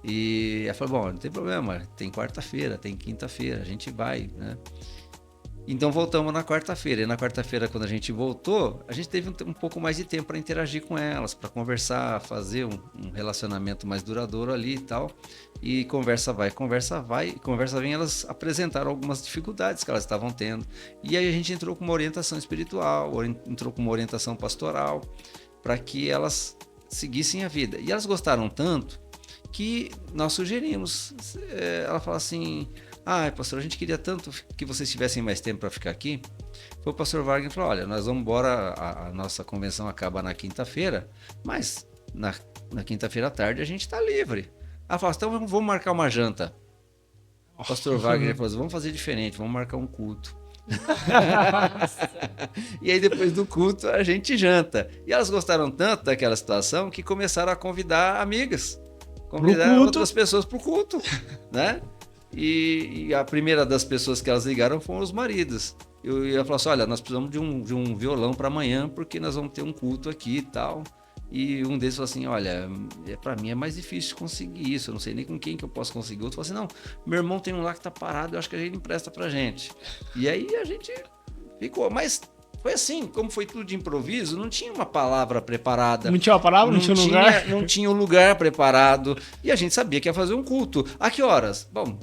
E ela falou, bom, não tem problema, tem quarta-feira, tem quinta-feira, a gente vai, né? Então voltamos na quarta-feira. E na quarta-feira, quando a gente voltou, a gente teve um pouco mais de tempo para interagir com elas, para conversar, fazer um relacionamento mais duradouro ali e tal. E conversa vai, conversa vem, elas apresentaram algumas dificuldades que elas estavam tendo. E aí a gente entrou com uma orientação espiritual, entrou com uma orientação pastoral, para que elas seguissem a vida. E elas gostaram tanto que nós sugerimos. Ela falou assim... pastor, a gente queria tanto que vocês tivessem mais tempo para ficar aqui. Foi o pastor Wagner que falou, olha, nós vamos embora, a nossa convenção acaba na quinta-feira, mas na quinta-feira à tarde a gente está livre. Ela falou, então vamos marcar uma janta. O pastor Wagner falou, vamos fazer diferente, vamos marcar um culto. E aí depois do culto a gente janta. E elas gostaram tanto daquela situação que começaram a convidar amigas, convidar outras pessoas para o culto, né? E a primeira das pessoas que elas ligaram foram os maridos. Eu ia falar assim, olha, nós precisamos de um violão para amanhã, porque nós vamos ter um culto aqui e tal. E um deles falou assim, olha, para mim é mais difícil conseguir isso, eu não sei nem com quem que eu posso conseguir. Outro falou assim, não, meu irmão tem um lá que tá parado, eu acho que a gente empresta pra gente. E aí a gente Ficou, mas foi assim, como foi tudo de improviso, não tinha uma palavra preparada. Não tinha uma palavra, não tinha um lugar? Não tinha um lugar preparado. E a gente sabia que ia fazer um culto. A que horas? Bom,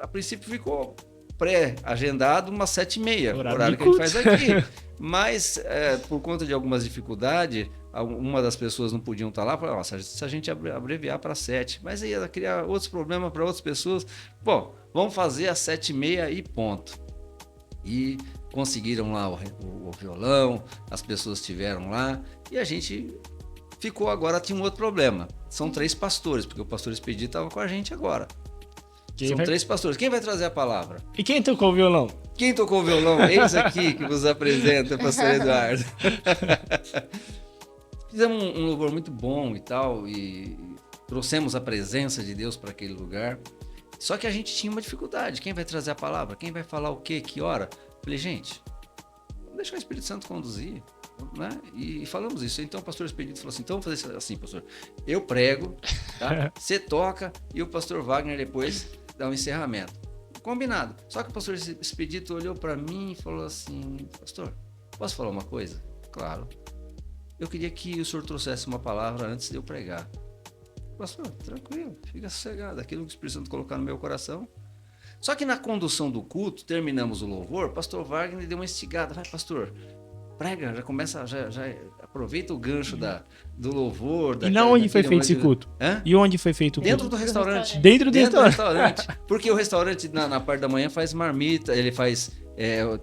a princípio ficou pré-agendado umas 7h30, horário que a gente faz aqui. Mas, por conta de algumas dificuldades, uma das pessoas não podiam estar lá, falaram, se a gente abreviar para 7, mas aí ia criar outros problemas para outras pessoas. Bom, vamos fazer às 7h30 e ponto. E conseguiram lá o violão, as pessoas estiveram lá, e a gente ficou agora, tinha um outro problema. São 3 pastores, porque o pastor Expedito estava com a gente agora. São 3 pastores. Quem vai trazer a palavra? E quem tocou o violão? Quem tocou o violão? Eis aqui que vos apresenta o pastor Eduardo. Fizemos um louvor muito bom e tal, e trouxemos a presença de Deus para aquele lugar. Só que a gente tinha uma dificuldade. Quem vai trazer a palavra? Quem vai falar o quê? Que hora? Falei, gente, vamos deixar o Espírito Santo conduzir. Né? E falamos isso. Então o pastor Expedito falou assim, então vamos fazer assim, pastor. Eu prego, tá? Você toca e o pastor Wagner depois dá um encerramento. Combinado. Só que o pastor Expedito olhou para mim e falou assim, pastor, posso falar uma coisa? Claro. Eu queria que o senhor trouxesse uma palavra antes de eu pregar. Pastor, tranquilo, fica sossegado. Aquilo que o Espírito Santo colocar no meu coração. Só que na condução do culto, terminamos o louvor, pastor Wagner deu uma instigada. Vai, pastor, prega, já começa, já aproveita o gancho do louvor. E onde foi feito esse culto? Hã? E onde foi feito o culto? Dentro do restaurante. Dentro do restaurante. Porque o restaurante, na parte da manhã, faz marmita, ele faz...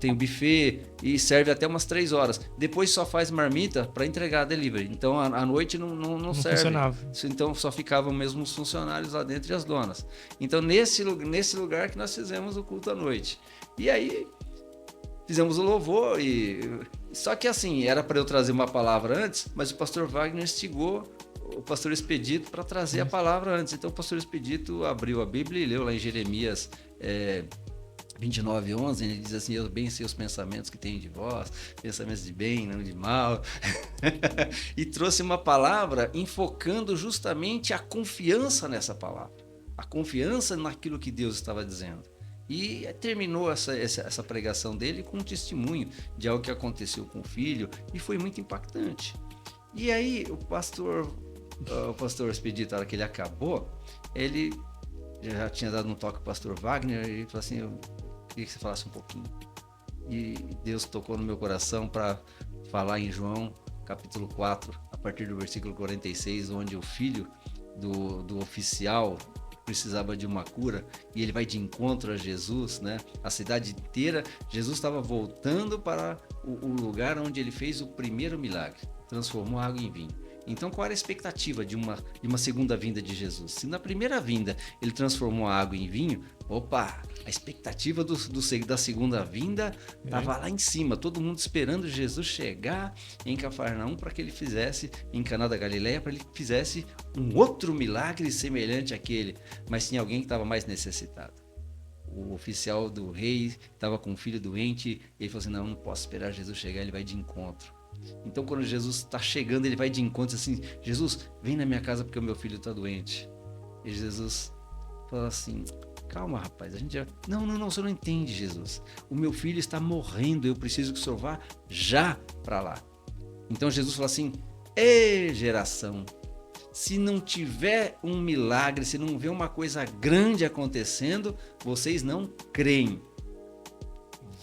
tem o buffet e serve até umas 3 horas. Depois só faz marmita para entregar a delivery. Então, à noite não serve. Funcionava. Então, só ficavam mesmo os funcionários lá dentro e as donas. Então, nesse lugar que nós fizemos o culto à noite. E aí, fizemos o louvor Só que assim, era para eu trazer uma palavra antes, mas o pastor Wagner instigou o pastor Expedito para trazer a palavra antes. Então, o pastor Expedito abriu a Bíblia e leu lá em Jeremias 29:11, ele diz assim, eu bem sei os pensamentos que tenho de vós, pensamentos de bem, não de mal. E trouxe uma palavra enfocando justamente a confiança nessa palavra, a confiança naquilo que Deus estava dizendo. E terminou essa pregação dele com um testemunho de algo que aconteceu com o filho, e foi muito impactante. E aí o pastor Expedito, na hora que ele acabou, ele já tinha dado um toque ao pastor Wagner e falou assim, eu queria que você falasse um pouquinho. E Deus tocou no meu coração para falar em João, capítulo 4, a partir do versículo 46, onde o filho do oficial precisava de uma cura e ele vai de encontro a Jesus, né? A cidade inteira, Jesus estava voltando para o lugar onde ele fez o primeiro milagre, transformou água em vinho. Então, qual era a expectativa de uma segunda vinda de Jesus? Se na primeira vinda ele transformou a água em vinho, opa, a expectativa da segunda vinda estava lá em cima, todo mundo esperando Jesus chegar em Cafarnaum para que ele fizesse, em Caná da Galileia, para ele fizesse um outro milagre semelhante àquele, mas tinha alguém que estava mais necessitado. O oficial do rei estava com um filho doente, e ele falou assim, não posso esperar Jesus chegar, ele vai de encontro. Então, quando Jesus está chegando, ele vai de encontro assim, Jesus, vem na minha casa porque o meu filho está doente. E Jesus fala assim, calma rapaz, a gente já... Não, você não entende, Jesus. O meu filho está morrendo, eu preciso que o senhor vá já para lá. Então Jesus fala assim, geração, se não tiver um milagre, se não vê uma coisa grande acontecendo, vocês não creem.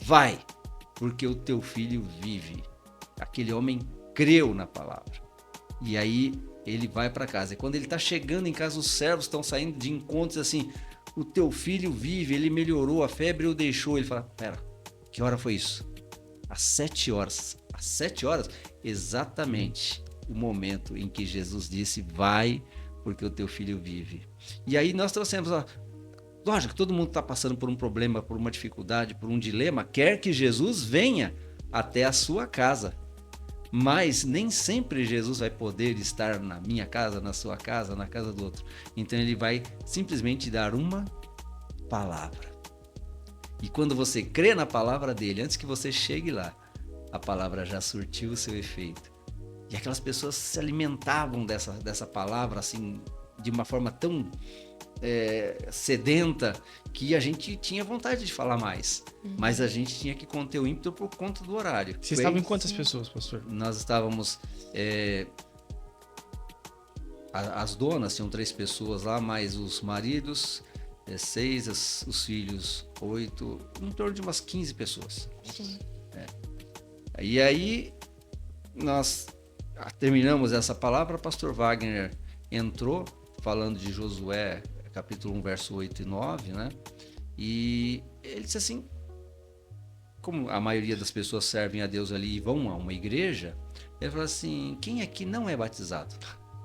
Vai, porque o teu filho vive. Aquele homem creu na palavra. E aí ele vai para casa. E quando ele está chegando em casa, os servos estão saindo de encontros assim, o teu filho vive, ele melhorou, a febre o deixou. Ele fala, pera, que hora foi isso? Às 7 horas. Às 7 horas? Exatamente o momento em que Jesus disse, vai, porque o teu filho vive. E aí nós trouxemos, lógico que todo mundo está passando por um problema, por uma dificuldade, por um dilema, quer que Jesus venha até a sua casa. Mas nem sempre Jesus vai poder estar na minha casa, na sua casa, na casa do outro. Então ele vai simplesmente dar uma palavra. E quando você crê na palavra dele, antes que você chegue lá, a palavra já surtiu o seu efeito. E aquelas pessoas se alimentavam dessa palavra assim, de uma forma tão sedenta, que a gente tinha vontade de falar mais. Mas a gente tinha que conter o ímpeto por conta do horário. Vocês estavam em quantas pessoas, pastor? Nós estávamos... as donas tinham 3 pessoas lá, mais os maridos, 6, os filhos, 8, em torno de umas 15 pessoas. Sim. E aí, nós terminamos essa palavra, o pastor Wagner entrou, falando de Josué, capítulo 1, verso 8 e 9, né? E ele disse assim, como a maioria das pessoas servem a Deus ali e vão a uma igreja, ele falou assim, quem aqui não é batizado?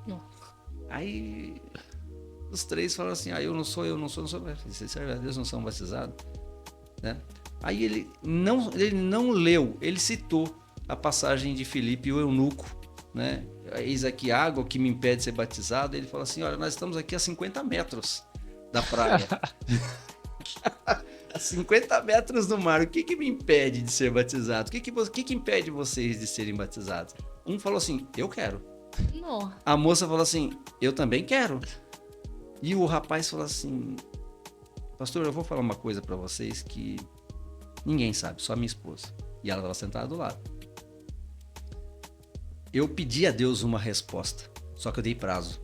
Não. Aí os 3 falaram assim, eu não sou. Vocês servem a Deus, não são batizados, né? Aí ele não leu, ele citou a passagem de Filipe e o eunuco, né? Eis aqui água que me impede de ser batizado. Ele falou assim, olha, nós estamos aqui a 50 metros da praia. A 50 metros do mar, o que me impede de ser batizado? O que impede vocês de serem batizados? Um falou assim, eu quero. Não. A moça falou assim, eu também quero. E o rapaz falou assim, pastor, eu vou falar uma coisa para vocês que ninguém sabe, só minha esposa. E ela estava sentada do lado. Eu pedi a Deus uma resposta, só que eu dei prazo.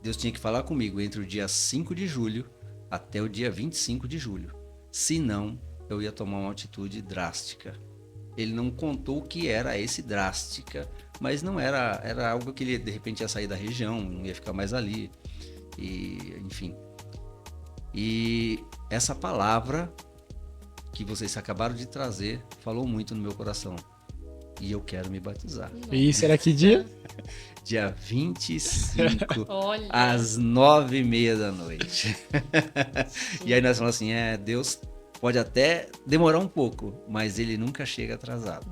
Deus tinha que falar comigo entre o dia 5 de julho até o dia 25 de julho. Senão, eu ia tomar uma atitude drástica. Ele não contou o que era esse drástica, mas não era algo que ele de repente ia sair da região, não ia ficar mais ali. E, enfim. E essa palavra que vocês acabaram de trazer falou muito no meu coração. E eu quero me batizar. E será que dia? Dia 25, Olha. às 9h30 da noite. E aí nós falamos assim, Deus pode até demorar um pouco, mas ele nunca chega atrasado,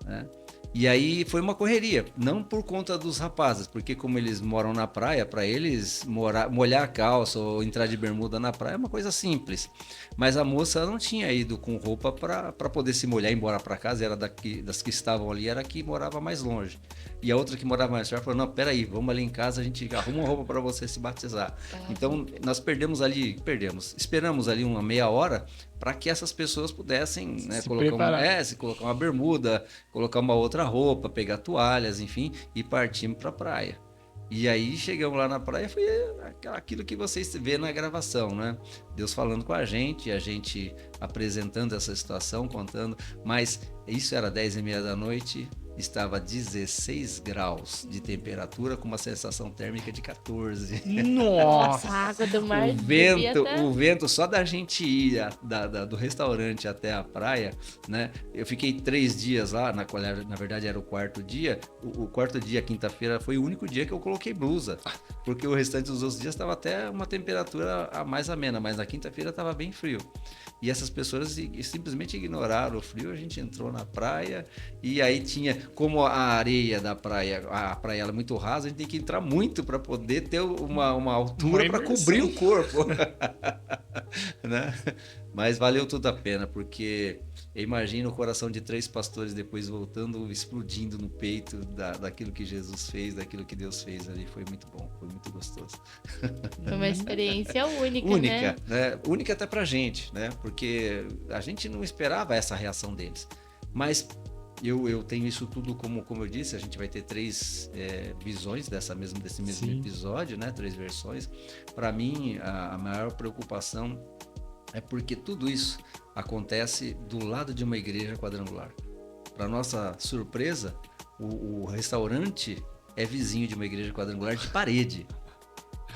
né? E aí foi uma correria, não por conta dos rapazes, porque como eles moram na praia, para eles molhar a calça ou entrar de bermuda na praia é uma coisa simples. Mas a moça não tinha ido com roupa para poder se molhar e ir embora para casa, era das que estavam ali, era a que morava mais longe. E a outra que morava mais perto falou, não, peraí, vamos ali em casa, a gente arruma uma roupa para você se batizar. Então nós esperamos ali uma meia hora para que essas pessoas pudessem, né, colocar uma bermuda, colocar uma outra roupa, pegar toalhas, enfim, e partimos para a praia. E aí chegamos lá na praia, foi aquilo que vocês vê na gravação, né? Deus falando com a gente apresentando essa situação, contando, mas isso era 10h30 da noite, estava 16 graus de temperatura com uma sensação térmica de 14. Nossa, a água do mar. O vento só da gente ir do restaurante até a praia, né? Eu fiquei 3 dias lá, na verdade era o 4º dia. O 4º dia, quinta-feira, foi o único dia que eu coloquei blusa, porque o restante dos outros dias estava até uma temperatura mais amena, mas na quinta-feira estava bem frio. E essas pessoas simplesmente ignoraram o frio, a gente entrou na praia e aí tinha, como a areia da praia, a praia ela é muito rasa, a gente tem que entrar muito para poder ter uma altura para cobrir o corpo. Né? Mas valeu tudo a pena, porque eu imagino o coração de 3 pastores depois voltando, explodindo no peito daquilo que Jesus fez, daquilo que Deus fez ali. Foi muito bom, foi muito gostoso. Foi uma experiência única, né? Única até pra gente, né? Porque a gente não esperava essa reação deles. Mas eu tenho isso tudo como eu disse, a gente vai ter 3 visões desse mesmo Sim. episódio, né? 3 versões. Para mim, a maior preocupação é porque tudo isso acontece do lado de uma igreja quadrangular. Para nossa surpresa, o restaurante é vizinho de uma igreja quadrangular de parede.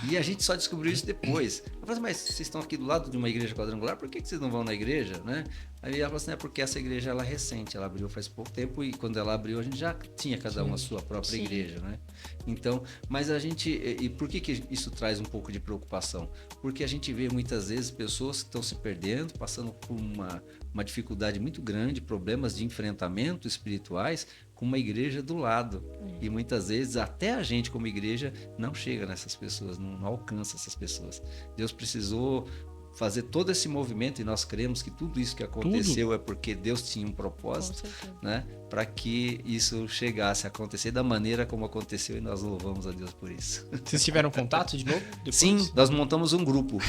E a gente só descobriu isso depois. Eu falei, mas vocês estão aqui do lado de uma igreja quadrangular, por que vocês não vão na igreja, né? Aí ela falou assim, porque essa igreja ela é recente, ela abriu faz pouco tempo e quando ela abriu a gente já tinha cada uma a sua própria igreja, né? Então, mas e por que isso traz um pouco de preocupação? Porque a gente vê muitas vezes pessoas que estão se perdendo, passando por uma dificuldade muito grande, problemas de enfrentamento espirituais, com uma igreja do lado. E muitas vezes até a gente como igreja não chega nessas pessoas, não alcança essas pessoas. Deus precisou fazer todo esse movimento, e nós cremos que tudo isso que aconteceu é porque Deus tinha um propósito, né, para que isso chegasse a acontecer da maneira como aconteceu, e nós louvamos a Deus por isso. Vocês tiveram contato de novo? Depois? Sim, nós montamos um grupo.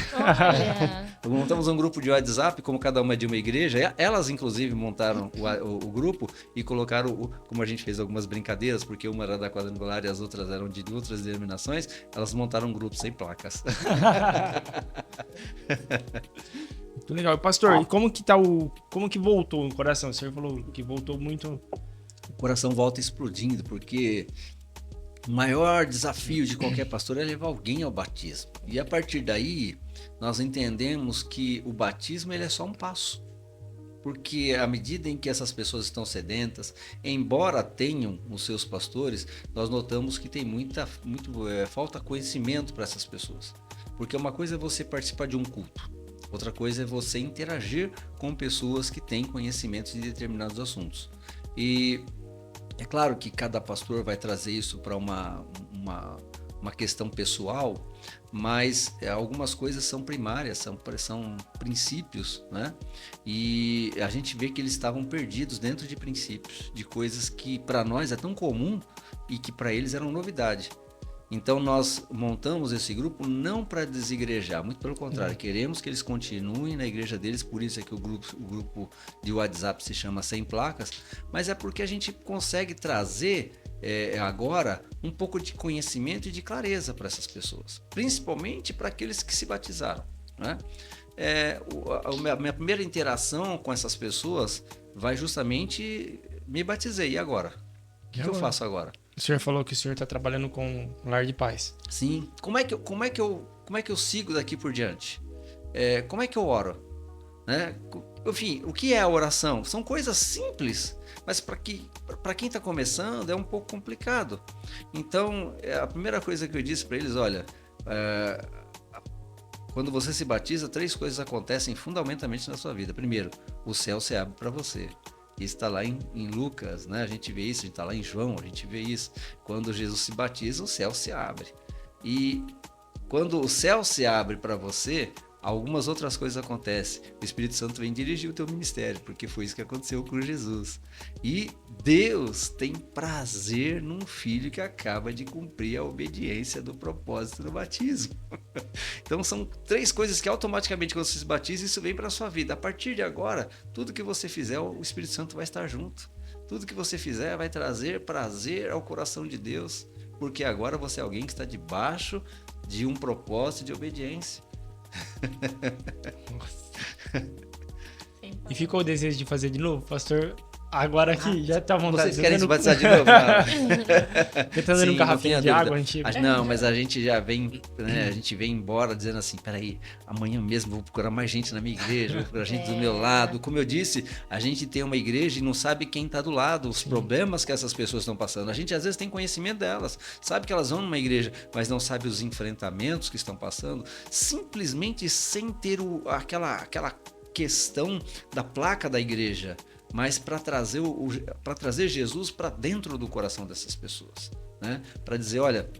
Montamos um grupo de WhatsApp, como cada uma é de uma igreja. Elas, inclusive, montaram o grupo e colocaram, como a gente fez algumas brincadeiras, porque uma era da Quadrangular e as outras eram de outras denominações, elas montaram um grupo sem placas. Muito legal. Pastor, e como que voltou o coração? O senhor falou que voltou muito... O coração volta explodindo, porque o maior desafio de qualquer pastor é levar alguém ao batismo. E a partir daí, nós entendemos que o batismo ele é só um passo. Porque à medida em que essas pessoas estão sedentas, embora tenham os seus pastores, nós notamos que tem falta conhecimento para essas pessoas. Porque uma coisa é você participar de um culto, outra coisa é você interagir com pessoas que têm conhecimentos de determinados assuntos. E é claro que cada pastor vai trazer isso para uma questão pessoal, mas algumas coisas são primárias, são princípios, né? E a gente vê que eles estavam perdidos dentro de princípios, de coisas que para nós é tão comum e que para eles eram novidade. Então nós montamos esse grupo não para desigrejar, muito pelo contrário, queremos que eles continuem na igreja deles, por isso é que o grupo de WhatsApp se chama Sem Placas, mas é porque a gente consegue trazer agora um pouco de conhecimento e de clareza para essas pessoas, principalmente para aqueles que se batizaram, né? A minha primeira interação com essas pessoas vai justamente, me batizei, e agora? O que eu faço agora? O senhor falou que o senhor está trabalhando com Lar de Paz. Sim. Como é que eu sigo daqui por diante? Como é que eu oro? Né? Enfim, o que é a oração? São coisas simples, mas para quem está começando é um pouco complicado. Então, a primeira coisa que eu disse para eles, olha, quando você se batiza, 3 coisas acontecem fundamentalmente na sua vida. Primeiro, o céu se abre para você. Isso está lá em Lucas, né? A gente vê isso, a gente está lá em João, a gente vê isso. Quando Jesus se batiza, o céu se abre. E quando o céu se abre para você, algumas outras coisas acontecem. O Espírito Santo vem dirigir o teu ministério, porque foi isso que aconteceu com Jesus. E Deus tem prazer num filho que acaba de cumprir a obediência do propósito do batismo. Então são 3 coisas que automaticamente quando você se batiza, isso vem para a sua vida. A partir de agora, tudo que você fizer, o Espírito Santo vai estar junto. Tudo que você fizer vai trazer prazer ao coração de Deus, porque agora você é alguém que está debaixo de um propósito de obediência. Nossa. E ficou o desejo de fazer de novo, pastor? Agora aqui, já tá vontade. Vocês querem se batizar de novo? Você tá dando um garrafinho de água antigo? Não, mas a gente já vem, né, a gente vem embora dizendo assim, peraí, amanhã mesmo vou procurar mais gente na minha igreja, vou procurar gente do meu lado. Como eu disse, a gente tem uma igreja e não sabe quem tá do lado, os problemas que essas pessoas estão passando. A gente às vezes tem conhecimento delas, sabe que elas vão numa igreja, mas não sabe os enfrentamentos que estão passando, simplesmente sem ter aquela questão da placa da igreja, mas para trazer Jesus para dentro do coração dessas pessoas, né? Para dizer, olha,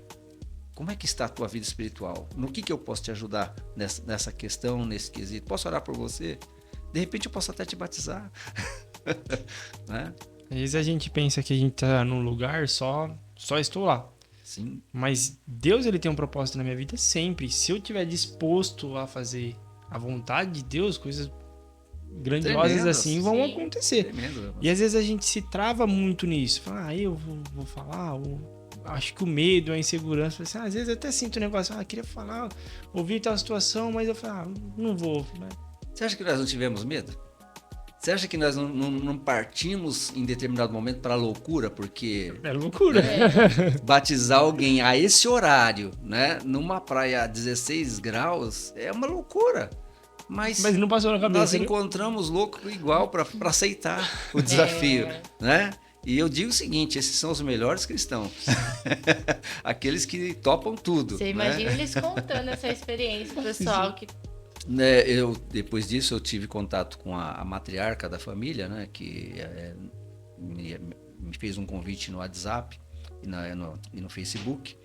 como é que está a tua vida espiritual? No que eu posso te ajudar nessa questão, nesse quesito? Posso orar por você? De repente eu posso até te batizar. Né? Às vezes a gente pensa que a gente tá num lugar só estou lá. Sim. Mas Deus, ele tem um propósito na minha vida sempre. Se eu estiver disposto a fazer a vontade de Deus, coisas grandiosas Tremendo, assim vão acontecer. Tremendo. E às vezes a gente se trava muito nisso. Fala, eu vou falar, acho que o medo, a insegurança. Assim, às vezes eu até sinto um negócio, queria falar, ouvir tal situação, mas eu falo, não vou. Né? Você acha que nós não tivemos medo? Você acha que nós não partimos em determinado momento para a loucura? Porque é loucura. Batizar alguém a esse horário, né, numa praia a 16 graus, é uma loucura. Mas não passou na cabeça. Nós encontramos louco igual para aceitar o desafio, né? E eu digo o seguinte, esses são os melhores cristãos. Aqueles que topam tudo. Você imagina eles contando essa experiência, pessoal, que... Depois disso eu tive contato com a matriarca da família, né, que me fez um convite no WhatsApp e no Facebook,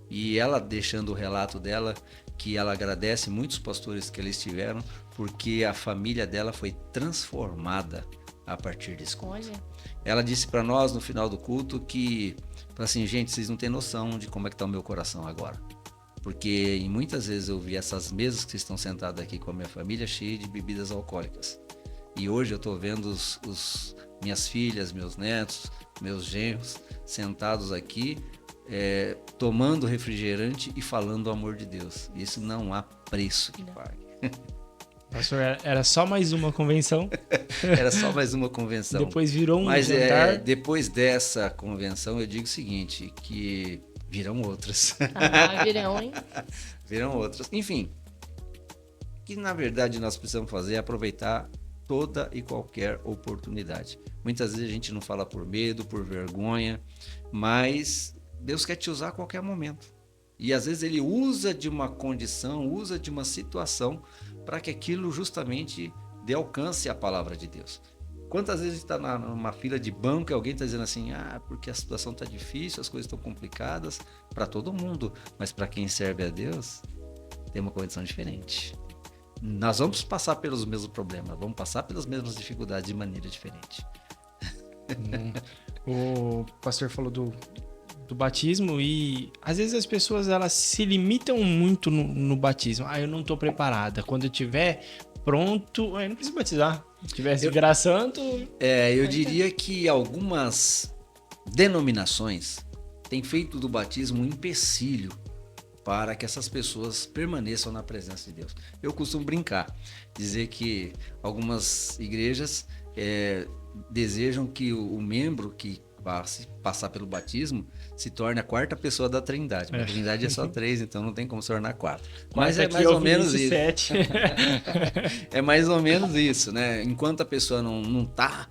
e ela deixando o relato dela, que ela agradece muitos pastores que eles tiveram, porque a família dela foi transformada a partir desse culto. Olha. Ela disse para nós no final do culto que, assim, gente, vocês não têm noção de como é que está o meu coração agora. Porque muitas vezes eu vi essas mesas que vocês estão sentados aqui com a minha família cheias de bebidas alcoólicas. E hoje eu estou vendo minhas filhas, meus netos, meus genros sentados aqui, tomando refrigerante e falando do amor de Deus. Isso não há preço que pague. Pastor, era só mais uma convenção. Era só mais uma convenção. Depois virou um Mas jantar. Depois dessa convenção, eu digo o seguinte, que virão outras. Virão, hein? Virão outras. Enfim, o que na verdade nós precisamos fazer é aproveitar toda e qualquer oportunidade. Muitas vezes a gente não fala por medo, por vergonha, mas Deus quer te usar a qualquer momento. E às vezes ele usa de uma condição, usa de uma situação para que aquilo justamente dê alcance à palavra de Deus. Quantas vezes está numa fila de banco e alguém está dizendo assim, porque a situação está difícil, as coisas estão complicadas para todo mundo, mas para quem serve a Deus, tem uma condição diferente. Nós vamos passar pelos mesmos problemas, vamos passar pelas mesmas dificuldades de maneira diferente. O pastor falou do batismo e às vezes as pessoas elas se limitam muito no batismo. Eu não estou preparada. Quando eu tiver pronto, eu não preciso batizar. Se tivesse Vira Santo... eu diria que algumas denominações têm feito do batismo um empecilho para que essas pessoas permaneçam na presença de Deus. Eu costumo brincar, dizer que algumas igrejas desejam que o membro que passar pelo batismo se torne a quarta pessoa da Trindade. Mas a Trindade é só 3, então não tem como se tornar 4. Mas é mais ou menos isso. 7. É mais ou menos isso, né? Enquanto a pessoa não está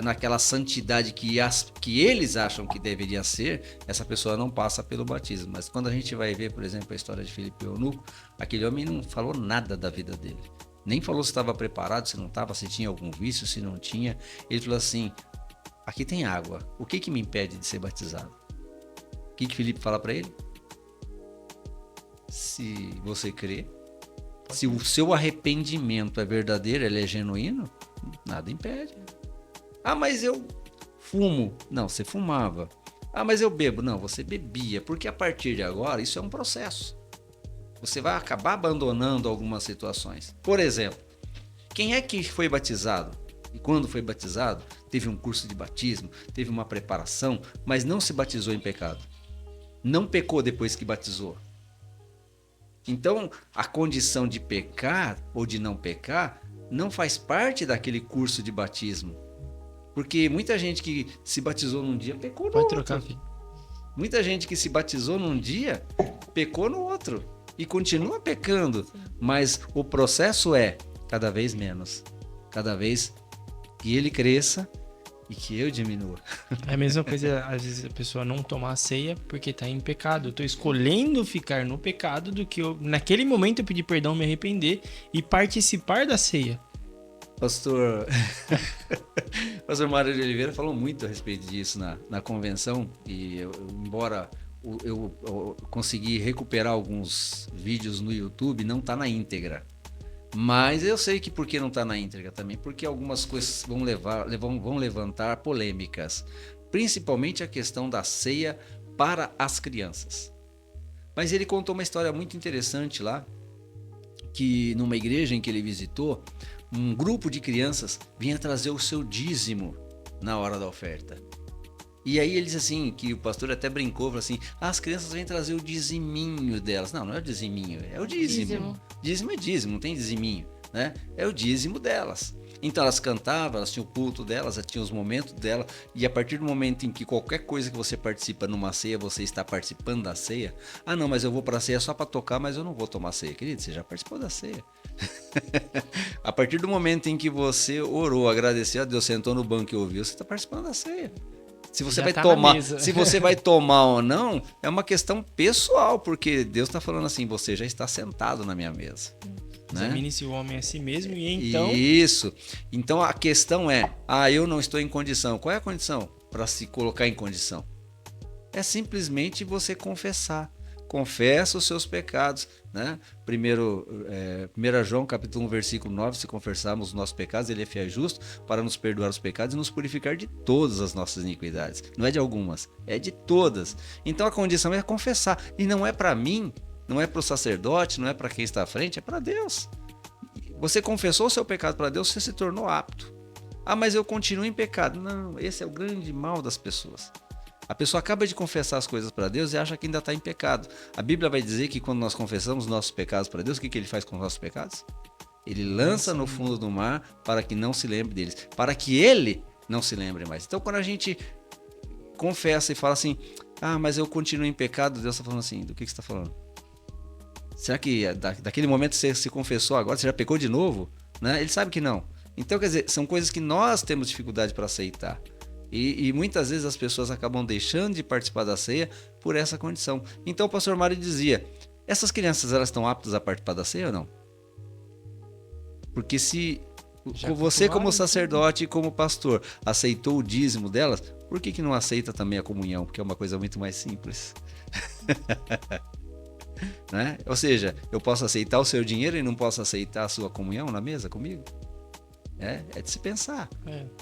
naquela santidade que eles acham que deveria ser, essa pessoa não passa pelo batismo. Mas quando a gente vai ver, por exemplo, a história de Filipe e Eunuco, aquele homem não falou nada da vida dele. Nem falou se estava preparado, se não estava, se tinha algum vício, se não tinha. Ele falou assim, aqui tem água, o que me impede de ser batizado? O que Filipe fala para ele? Se você crê, se o seu arrependimento é verdadeiro, ele é genuíno, nada impede. Mas eu fumo. Não, você fumava. Mas eu bebo. Não, você bebia. Porque a partir de agora, isso é um processo. Você vai acabar abandonando algumas situações. Por exemplo, quem é que foi batizado? E quando foi batizado, teve um curso de batismo, teve uma preparação, mas não se batizou em pecado. Não pecou depois que batizou. Então, a condição de pecar ou de não pecar não faz parte daquele curso de batismo. Porque muita gente que se batizou num dia pecou no outro. Trocar, filho. Muita gente que se batizou num dia pecou no outro. E continua pecando. Sim. Mas o processo é cada vez menos. Cada vez que ele cresça e que eu diminua. É a mesma coisa, às vezes a pessoa não tomar a ceia porque está em pecado. Eu estou escolhendo ficar no pecado do que eu, naquele momento, eu pedir perdão, me arrepender e participar da ceia. Pastor Mário de Oliveira falou muito a respeito disso na convenção e embora eu consegui recuperar alguns vídeos no YouTube, não está na íntegra. Mas eu sei que por que não está na íntegra também, porque algumas coisas vão levantar polêmicas, principalmente a questão da ceia para as crianças. Mas ele contou uma história muito interessante lá, que numa igreja em que ele visitou, um grupo de crianças vinha trazer o seu dízimo na hora da oferta. E aí ele disse assim, que o pastor até brincou, falou assim, as crianças vêm trazer o diziminho delas. Não é o diziminho, é o dízimo. Dízimo é dízimo, não tem diziminho, né? É o dízimo delas. Então elas cantavam, elas tinham o culto delas, tinham os momentos dela, e a partir do momento em que qualquer coisa que você participa numa ceia, você está participando da ceia. Não, mas eu vou para a ceia só para tocar, mas eu não vou tomar ceia. Querido, você já participou da ceia. A partir do momento em que você orou, agradeceu a Deus, sentou no banco e ouviu, você está participando da ceia. Se você vai tomar, se você vai tomar ou não, é uma questão pessoal, porque Deus está falando assim, você já está sentado na minha mesa. Examine-se o homem a si mesmo e então... Isso. Então a questão é, eu não estou em condição. Qual é a condição para se colocar em condição? É simplesmente você confessar. confessa os seus pecados, né? 1 João capítulo 1, versículo 9, se confessarmos os nossos pecados, ele é fiel e justo para nos perdoar os pecados e nos purificar de todas as nossas iniquidades. Não é de algumas, é de todas. Então a condição é confessar, e não é para mim, não é para o sacerdote, não é para quem está à frente, é para Deus. Você confessou o seu pecado para Deus, você se tornou apto. Ah, mas eu continuo em pecado. Não, esse é o grande mal das pessoas. A pessoa acaba de confessar as coisas para Deus e acha que ainda está em pecado. A Bíblia vai dizer que quando nós confessamos nossos pecados para Deus, o que ele faz com os nossos pecados? Ele lança no fundo do mar para que não se lembre deles, para que ele não se lembre mais. Então, quando a gente confessa e fala assim, ah, mas eu continuo em pecado, Deus está falando assim, do que você está falando? Será que daquele momento você se confessou agora, você já pecou de novo? Né? Ele sabe que não. Então, quer dizer, são coisas que nós temos dificuldade para aceitar. E muitas vezes as pessoas acabam deixando de participar da ceia por essa condição. Então o pastor Mário dizia, essas crianças elas estão aptas a participar da ceia ou não? Porque se você como sacerdote e como pastor aceitou o dízimo delas, por que não aceita também a comunhão? Porque é uma coisa muito mais simples. Né? Ou seja, eu posso aceitar o seu dinheiro e não posso aceitar a sua comunhão na mesa comigo? É de se pensar.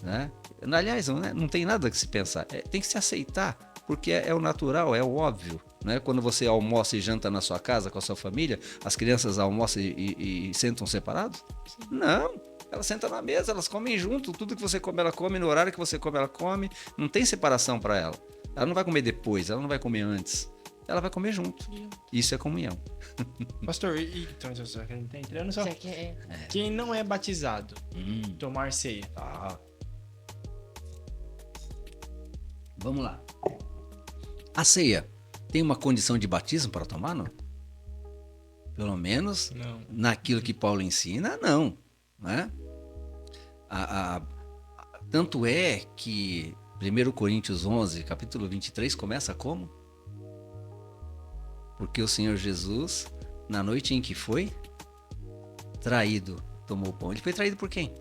Né? Aliás, não tem nada que se pensar. Tem que se aceitar, porque é o natural, é o óbvio. Né? Quando você almoça e janta na sua casa com a sua família, as crianças almoçam e sentam separados? Sim. Não, elas sentam na mesa, elas comem junto. Tudo que você come, ela come. No horário que você come, ela come. Não tem separação para ela. Ela não vai comer depois, ela não vai comer antes. Ela vai comer junto. Isso é comunhão. Pastor, então você está entrando só. Quem não é batizado, tomar ceia. Vamos lá. A ceia tem uma condição de batismo para tomar, não? Pelo menos não. Naquilo que Paulo ensina, não. Né? Tanto é que 1 Coríntios 11, capítulo 23, começa como? Porque o Senhor Jesus, na noite em que foi traído, tomou o pão. Ele foi traído por quem?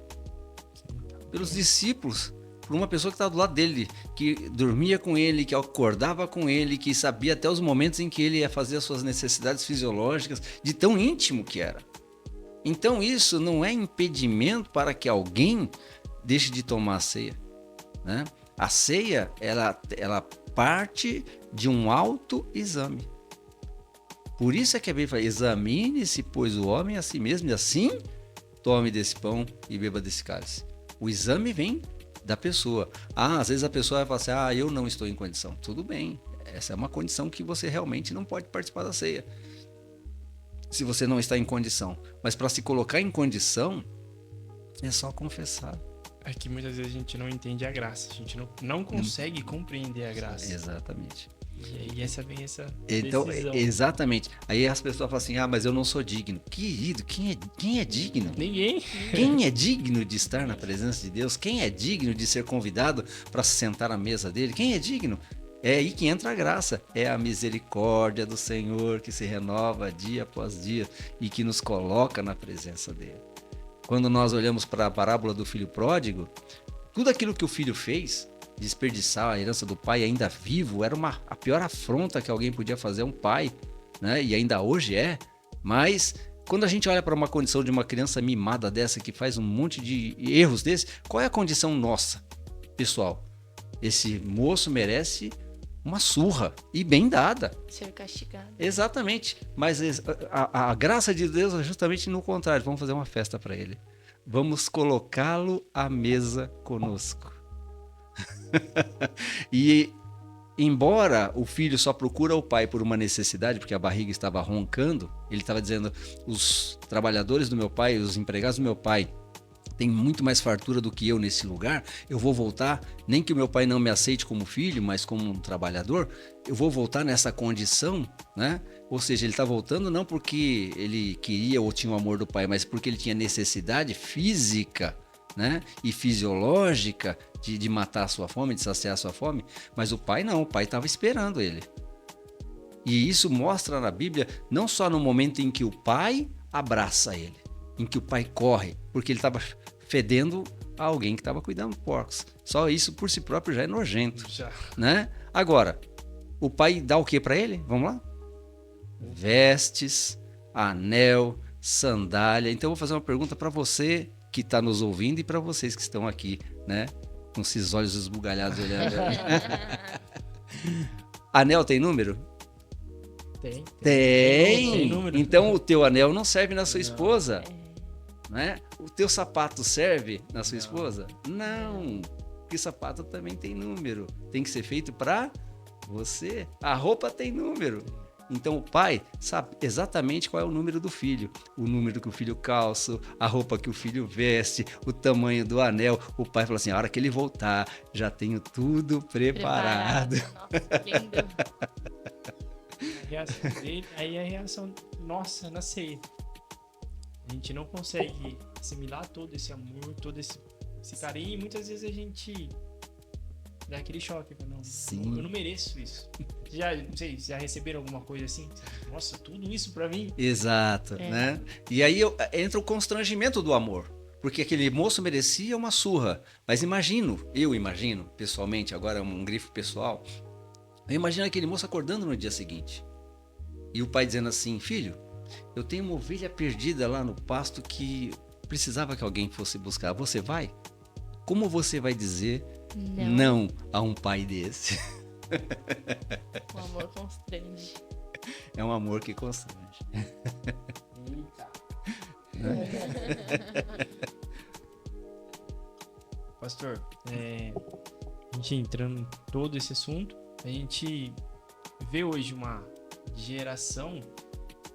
Pelos discípulos. Por uma pessoa que estava do lado dele, que dormia com ele, que acordava com ele, que sabia até os momentos em que ele ia fazer as suas necessidades fisiológicas, de tão íntimo que era. Então isso não é impedimento para que alguém deixe de tomar a ceia. Né? A ceia, ela parte de um autoexame. Por isso é que a Bíblia fala, examine-se, pois, o homem a si mesmo, e assim tome desse pão e beba desse cálice. O exame vem da pessoa. Às vezes a pessoa vai falar assim, eu não estou em condição. Tudo bem, essa é uma condição que você realmente não pode participar da ceia. Se você não está em condição. Mas para se colocar em condição, é só confessar. É que muitas vezes a gente não entende a graça. A gente não consegue compreender a graça. Exatamente. E aí essa vem essa então, decisão. Exatamente. Aí as pessoas falam assim, mas eu não sou digno. Querido, quem é digno? Ninguém. Quem é digno de estar na presença de Deus? Quem é digno de ser convidado para se sentar à mesa dele? Quem é digno? É aí que entra a graça. É a misericórdia do Senhor que se renova dia após dia e que nos coloca na presença dele. Quando nós olhamos para a parábola do filho pródigo, tudo aquilo que o filho fez, desperdiçar a herança do pai ainda vivo, era a pior afronta que alguém podia fazer a um pai, né? E ainda hoje é. Mas quando a gente olha para uma condição de uma criança mimada dessa que faz um monte de erros desse, qual é a condição nossa, pessoal? Esse moço merece uma surra e bem dada. Ser castigado. Exatamente. Mas a graça de Deus é justamente no contrário. Vamos fazer uma festa para ele. Vamos colocá-lo à mesa conosco. E embora o filho só procura o pai por uma necessidade, porque a barriga estava roncando, ele estava dizendo, os trabalhadores do meu pai, os empregados do meu pai têm muito mais fartura do que eu nesse lugar, eu vou voltar, nem que o meu pai não me aceite como filho, mas como um trabalhador, eu vou voltar nessa condição, né? Ou seja, ele está voltando não porque ele queria ou tinha o amor do pai, mas porque ele tinha necessidade física, né? E fisiológica de matar a sua fome, de saciar a sua fome, mas o pai não, o pai estava esperando ele. E isso mostra na Bíblia, não só no momento em que o pai abraça ele, em que o pai corre, porque ele estava fedendo a alguém que estava cuidando de porcos. Só isso por si próprio já é nojento, né? Agora, o pai dá o que para ele? Vamos lá? vestes, anel, sandália. Então eu vou fazer uma pergunta para você que está nos ouvindo e para vocês que estão aqui, né? Com esses olhos esbugalhados olhando. Anel tem número? Tem. Tem número. Então o teu anel não serve na sua esposa, né? O teu sapato serve na sua esposa? Não, porque sapato também tem número. Tem que ser feito para você. A roupa tem número. Então o pai sabe exatamente qual é o número do filho, o número que o filho calça, a roupa que o filho veste, o tamanho do anel. O pai fala assim: a hora que ele voltar, já tenho tudo preparado. Nossa, lindo. A reação dele, aí a reação nossa na ceia. A gente não consegue assimilar todo esse amor, todo esse carinho, e muitas vezes a gente dá aquele choque. Não, Sim. eu não mereço isso. Não sei, já receberam alguma coisa assim? Nossa, tudo isso pra mim? Exato, né? E aí entra o constrangimento do amor. Porque aquele moço merecia uma surra. Mas eu imagino, pessoalmente, agora é um grifo pessoal, eu imagino aquele moço acordando no dia seguinte. E o pai dizendo assim: filho, eu tenho uma ovelha perdida lá no pasto que precisava que alguém fosse buscar. Você vai? Como você vai dizer não a um pai desse? O amor constrange. É um amor que constrange. Eita. Pastor, a gente entrando em todo esse assunto, a gente vê hoje uma geração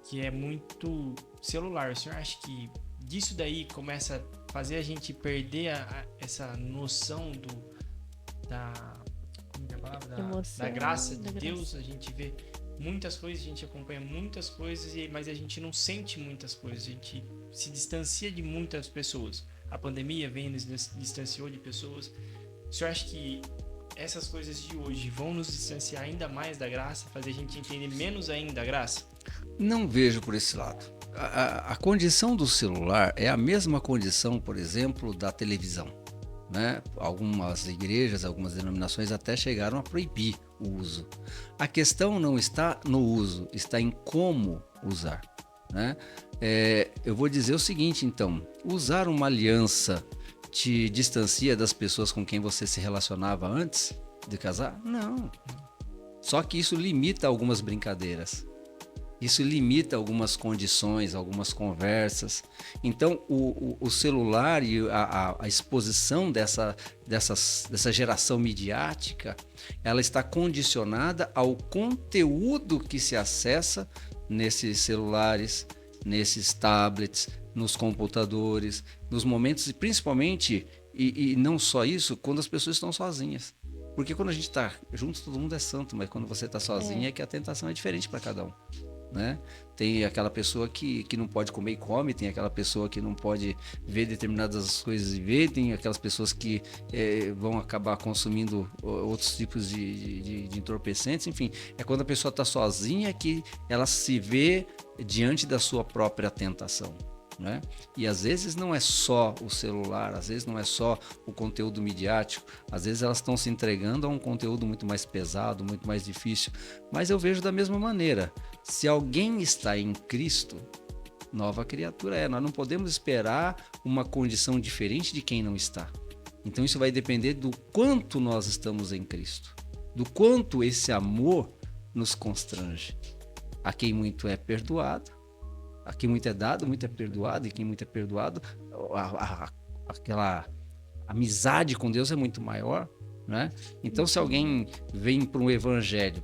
que é muito celular. O senhor acha que disso daí começa a fazer a gente perder essa noção como é a palavra? Da graça de Deus? A gente vê muitas coisas, a gente acompanha muitas coisas, mas a gente não sente muitas coisas, a gente se distancia de muitas pessoas. A pandemia vem nos distanciou de pessoas. O senhor acha que essas coisas de hoje vão nos distanciar ainda mais da graça, fazer a gente entender menos ainda a graça? Não vejo por esse lado. A condição do celular é a mesma condição, por exemplo, da televisão, né? Algumas igrejas, algumas denominações até chegaram a proibir o uso. A questão não está no uso, está em como usar, né? Eu vou dizer o seguinte, então: usar uma aliança te distancia das pessoas com quem você se relacionava antes de casar? Não. Só que isso limita algumas brincadeiras. Isso limita algumas condições, algumas conversas. Então, o celular e a exposição dessa geração midiática, ela está condicionada ao conteúdo que se acessa nesses celulares, nesses tablets, nos computadores, nos momentos, e principalmente, e não só isso, quando as pessoas estão sozinhas. Porque quando a gente está junto, todo mundo é santo, mas quando você está sozinho é que a tentação é diferente para cada um, né? Tem aquela pessoa que não pode comer e come, tem aquela pessoa que não pode ver determinadas coisas e vê, tem aquelas pessoas que vão acabar consumindo outros tipos de entorpecentes, enfim. É quando a pessoa está sozinha que ela se vê diante da sua própria tentação, né? E às vezes não é só o celular, às vezes não é só o conteúdo midiático, às vezes elas estão se entregando a um conteúdo muito mais pesado, muito mais difícil. Mas eu vejo da mesma maneira: se alguém está em Cristo, nova criatura é. Nós não podemos esperar uma condição diferente de quem não está. Então isso vai depender do quanto nós estamos em Cristo, do quanto esse amor nos constrange. A quem muito é perdoado, a quem muito é dado, muito é perdoado, e quem muito é perdoado, aquela amizade com Deus é muito maior, né? Então, se alguém vem para um evangelho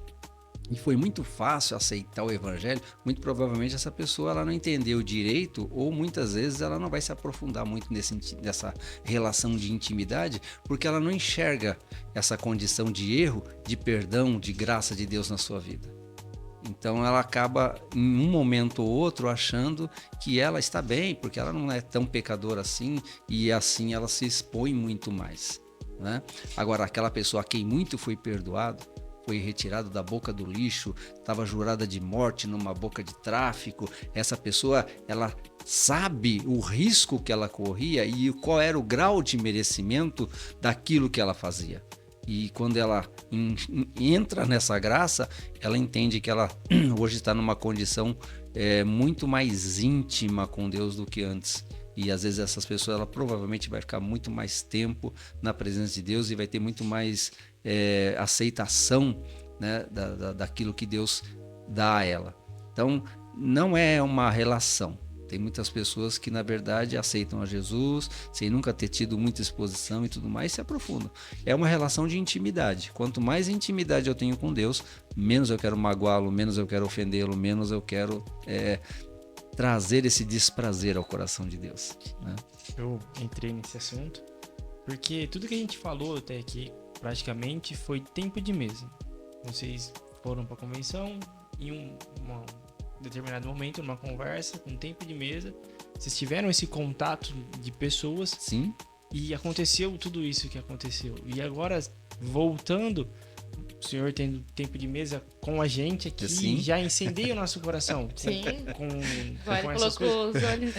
e foi muito fácil aceitar o evangelho, muito provavelmente essa pessoa ela não entendeu direito, ou muitas vezes ela não vai se aprofundar muito nessa relação de intimidade, porque ela não enxerga essa condição de erro, de perdão, de graça de Deus na sua vida. Então ela acaba, em um momento ou outro, achando que ela está bem, porque ela não é tão pecadora assim, e assim ela se expõe muito mais, né? Agora, aquela pessoa a quem muito foi perdoado, foi retirado da boca do lixo, estava jurada de morte numa boca de tráfico, essa pessoa, ela sabe o risco que ela corria e qual era o grau de merecimento daquilo que ela fazia. E quando ela entra nessa graça, ela entende que ela hoje está numa condição muito mais íntima com Deus do que antes. E às vezes essas pessoas, ela provavelmente vai ficar muito mais tempo na presença de Deus e vai ter muito mais aceitação, né, daquilo que Deus dá a ela. Então, não é uma relação. Tem muitas pessoas que, na verdade, aceitam a Jesus sem nunca ter tido muita exposição e tudo mais, e se aprofundam. É uma relação de intimidade. Quanto mais intimidade eu tenho com Deus, menos eu quero magoá-lo, menos eu quero ofendê-lo, menos eu quero trazer esse desprazer ao coração de Deus, né? Eu entrei nesse assunto porque tudo que a gente falou até aqui praticamente foi tempo de mesa. Vocês foram para a convenção em um determinado momento, numa conversa, com tempo de mesa, vocês tiveram esse contato de pessoas. Sim. E aconteceu tudo isso que aconteceu. E agora, voltando, o senhor tendo tempo de mesa com a gente aqui, Sim. já incendeia o nosso coração. Sim. Com essas colocou coisas. os olhos.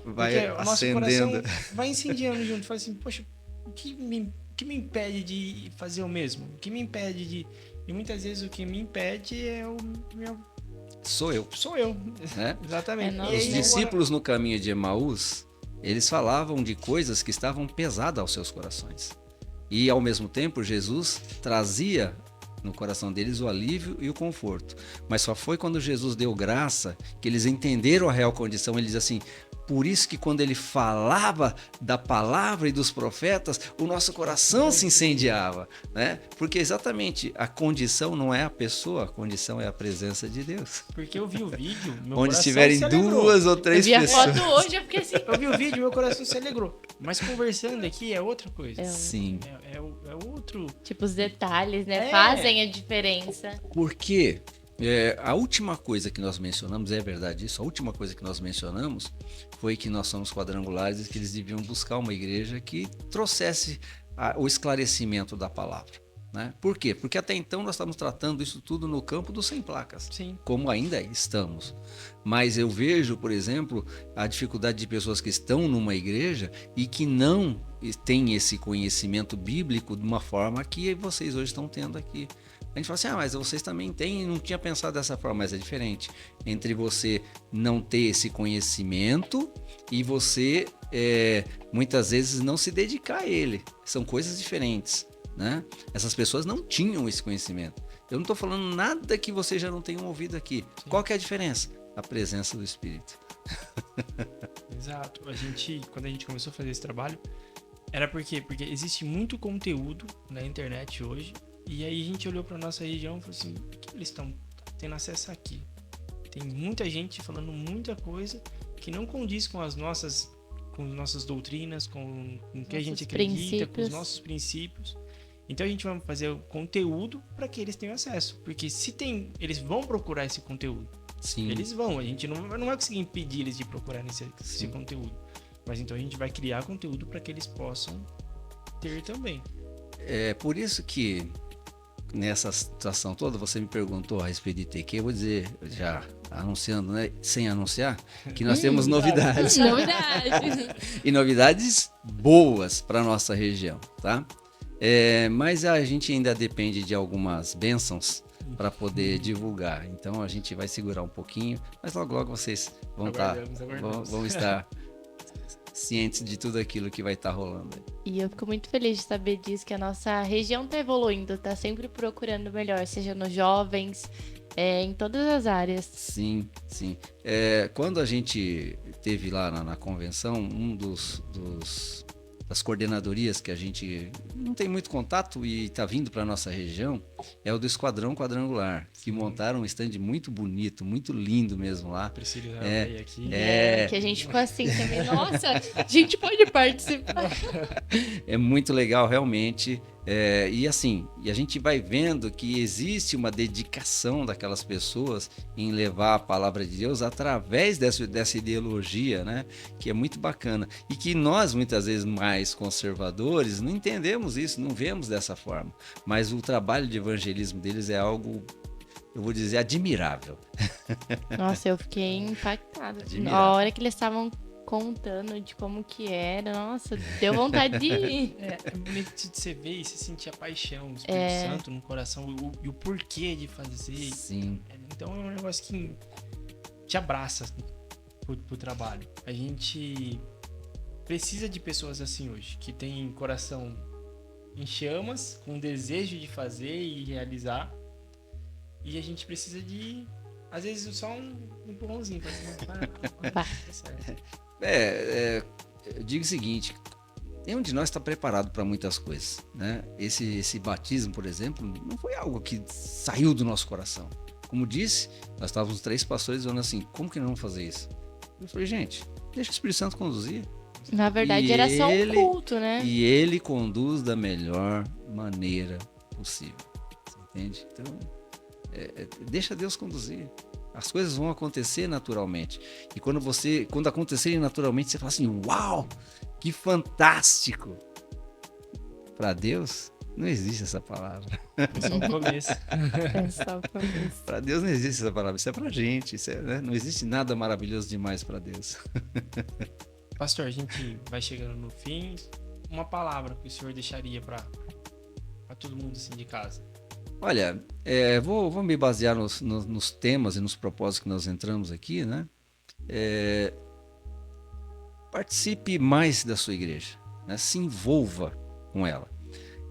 Vai o nosso acendendo. coração vai incendiando junto. Fala assim, poxa, o que me impede de fazer o mesmo? O que me impede de... E muitas vezes o que me impede é o meu... Sou eu. Né? Exatamente. É nós. E aí, Os discípulos no caminho de Emaús, eles falavam de coisas que estavam pesadas aos seus corações. E, ao mesmo tempo, Jesus trazia no coração deles o alívio e o conforto. Mas só foi quando Jesus deu graça que eles entenderam a real condição. Ele diz assim, por isso que quando ele falava da palavra e dos profetas, o nosso coração se incendiava, né? Porque exatamente a condição não é a pessoa, a condição é a presença de Deus. Porque eu vi o vídeo, meu Onde coração estiverem se alegrou. 2 ou 3 Eu vi a pessoas. foto hoje, eu fiquei assim. Eu vi o vídeo, meu coração se alegrou. Mas conversando aqui é outra coisa. Sim. É outro... Tipo, os detalhes, né? É. Fazem a diferença. Porque a última coisa que nós mencionamos, é verdade isso, a última coisa que nós mencionamos foi que nós somos quadrangulares e que eles deviam buscar uma igreja que trouxesse o esclarecimento da palavra, né? Por quê? Porque até então nós estamos tratando isso tudo no campo dos sem placas, Sim. como ainda estamos. Mas eu vejo, por exemplo, a dificuldade de pessoas que estão numa igreja e que não têm esse conhecimento bíblico de uma forma que vocês hoje estão tendo aqui. A gente fala assim, mas vocês também têm, não tinha pensado dessa forma, mas é diferente. Entre você não ter esse conhecimento e você, muitas vezes, não se dedicar a ele. São coisas diferentes, né? Essas pessoas não tinham esse conhecimento. Eu não estou falando nada que vocês já não tenham ouvido aqui. Sim. Qual que é a diferença? A presença do Espírito. Exato. Quando a gente começou a fazer esse trabalho, era por quê? Porque existe muito conteúdo na internet hoje. E aí a gente olhou para nossa região e falou assim, por que eles estão tendo acesso aqui? Tem muita gente falando muita coisa que não condiz com as nossas doutrinas, com o que a gente acredita, com os nossos princípios. Então a gente vai fazer o conteúdo para que eles tenham acesso. Porque eles vão procurar esse conteúdo. Sim. Eles vão, a gente não vai conseguir impedir eles de procurarem esse conteúdo. Mas então a gente vai criar conteúdo para que eles possam ter também. É por isso que nessa situação toda, você me perguntou a respeito de TQ, eu vou dizer, já anunciando, né, sem anunciar, que nós temos novidades. Novidades. E novidades boas para nossa região, tá? Mas a gente ainda depende de algumas bênçãos para poder divulgar. Então a gente vai segurar um pouquinho, mas logo vocês vão estar cientes de tudo aquilo que vai estar rolando. E eu fico muito feliz de saber disso, que a nossa região está evoluindo, está sempre procurando melhor, seja nos jovens, em todas as áreas. Sim. Quando a gente teve lá na convenção, das coordenadorias que a gente não tem muito contato e está vindo para a nossa região, é o do Esquadrão Quadrangular, que montaram um stand muito bonito, muito lindo mesmo lá. Preciso aqui. Que a gente ficou assim também, nossa, a gente pode participar. É muito legal, realmente. E a gente vai vendo que existe uma dedicação daquelas pessoas em levar a palavra de Deus através dessa ideologia, né? Que é muito bacana. E que nós, muitas vezes mais conservadores, não entendemos isso, não vemos dessa forma. Mas o trabalho de evangelismo deles é algo, eu vou dizer, admirável. Nossa, eu fiquei impactada. Admirável. Na hora que eles estavam contando de como que era. Nossa, deu vontade de ir. É bonito de você ver e você sentir a paixão, o Espírito Santo no coração e o porquê de fazer. Sim. Então é um negócio que te abraça pro trabalho. A gente precisa de pessoas assim hoje, que tem coração em chamas, com desejo de fazer e realizar. E a gente precisa de, às vezes, só um empurrãozinho pra cima. Tá certo. Eu digo o seguinte, nenhum de nós está preparado para muitas coisas, né? Esse batismo, por exemplo, não foi algo que saiu do nosso coração. Como disse, nós estávamos 3 pastores falando assim, como que não vamos fazer isso? Eu falei, gente, deixa o Espírito Santo conduzir. Na verdade, era só um culto, né? E ele conduz da melhor maneira possível. Você entende? Então, deixa Deus conduzir. As coisas vão acontecer naturalmente. E quando acontecerem naturalmente, você fala assim, uau, que fantástico. Para Deus, não existe essa palavra. É só o começo. É só o começo. Para Deus não existe essa palavra. Isso é pra gente. Né? Não existe nada maravilhoso demais para Deus. Pastor, a gente vai chegando no fim. Uma palavra que o senhor deixaria para todo mundo assim de casa? Olha, vou me basear nos temas e nos propósitos que nós entramos aqui, né? Participe mais da sua igreja, né? Se envolva com ela.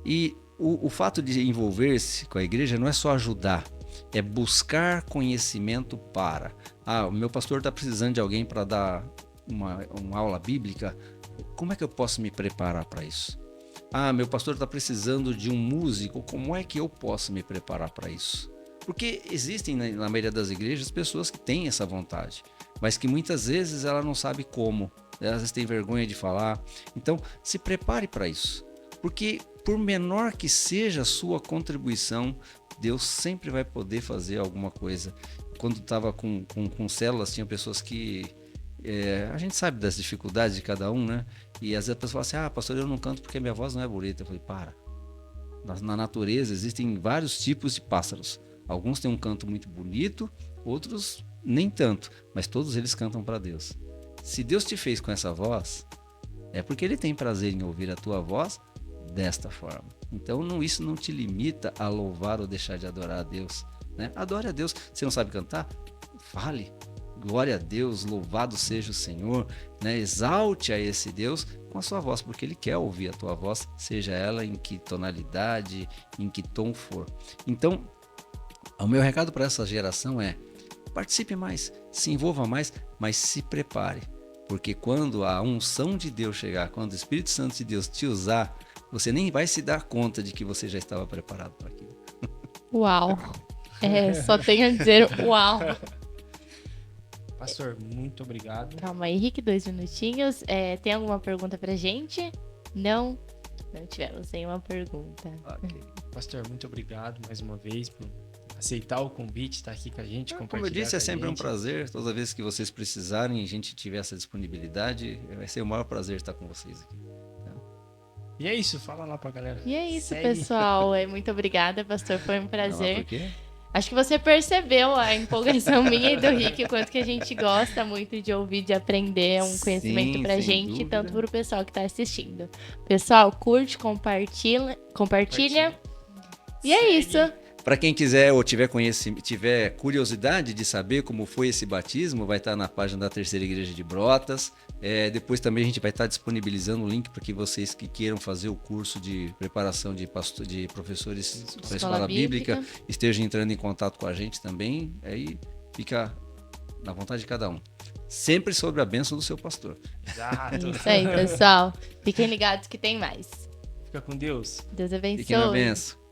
E o fato de envolver-se com a igreja não é só ajudar, é buscar conhecimento para. O meu pastor está precisando de alguém para dar uma aula bíblica, como é que eu posso me preparar para isso? Meu pastor está precisando de um músico, como é que eu posso me preparar para isso? Porque existem na maioria das igrejas pessoas que têm essa vontade, mas que muitas vezes ela não sabe como, às vezes tem vergonha de falar. Então, se prepare para isso, porque por menor que seja a sua contribuição, Deus sempre vai poder fazer alguma coisa. Quando estava com células, tinha pessoas que... a gente sabe das dificuldades de cada um, né? E às vezes a pessoa fala assim, pastor, eu não canto porque minha voz não é bonita. Eu falei, para. Na natureza existem vários tipos de pássaros. Alguns têm um canto muito bonito, outros nem tanto, mas todos eles cantam para Deus. Se Deus te fez com essa voz, é porque Ele tem prazer em ouvir a tua voz desta forma. Então isso não te limita a louvar ou deixar de adorar a Deus, né? Adore a Deus. Você não sabe cantar? Fale. Glória a Deus, louvado seja o Senhor, né? Exalte a esse Deus com a sua voz, porque Ele quer ouvir a tua voz, seja ela em que tonalidade, em que tom for. Então, o meu recado para essa geração é: participe mais, se envolva mais, mas se prepare, porque quando a unção de Deus chegar, quando o Espírito Santo de Deus te usar, você nem vai se dar conta de que você já estava preparado para aquilo. Uau! Só tenho a dizer uau! Pastor, muito obrigado. Calma aí, Henrique, 2 minutinhos. Tem alguma pergunta pra gente? Não? Não tivemos nenhuma pergunta. Okay. Pastor, muito obrigado mais uma vez por aceitar o convite, estar aqui com a gente, compartilhar. Como eu disse, é sempre um prazer. Toda vez que vocês precisarem e a gente tiver essa disponibilidade, vai ser o maior prazer estar com vocês aqui. E é isso, fala lá pra galera. E é isso, Segue. Pessoal. Muito obrigada, pastor. Foi um prazer. Por quê? Acho que você percebeu a empolgação minha e do Rick, o quanto que a gente gosta muito de ouvir, de aprender, um conhecimento pra gente, dúvida. tanto pro pessoal que tá assistindo. Pessoal, curte, compartilha. E é isso. Para quem quiser ou tiver curiosidade de saber como foi esse batismo, vai estar na página da Terceira Igreja de Brotas. Depois também a gente vai estar disponibilizando o link para que vocês que queiram fazer o curso de preparação de professores para a Escola Bíblica estejam entrando em contato com a gente também. Aí fica na vontade de cada um. Sempre sobre a bênção do seu pastor. Exato. Isso aí, pessoal. Fiquem ligados que tem mais. Fica com Deus. Deus abençoe. Fiquem na bênção.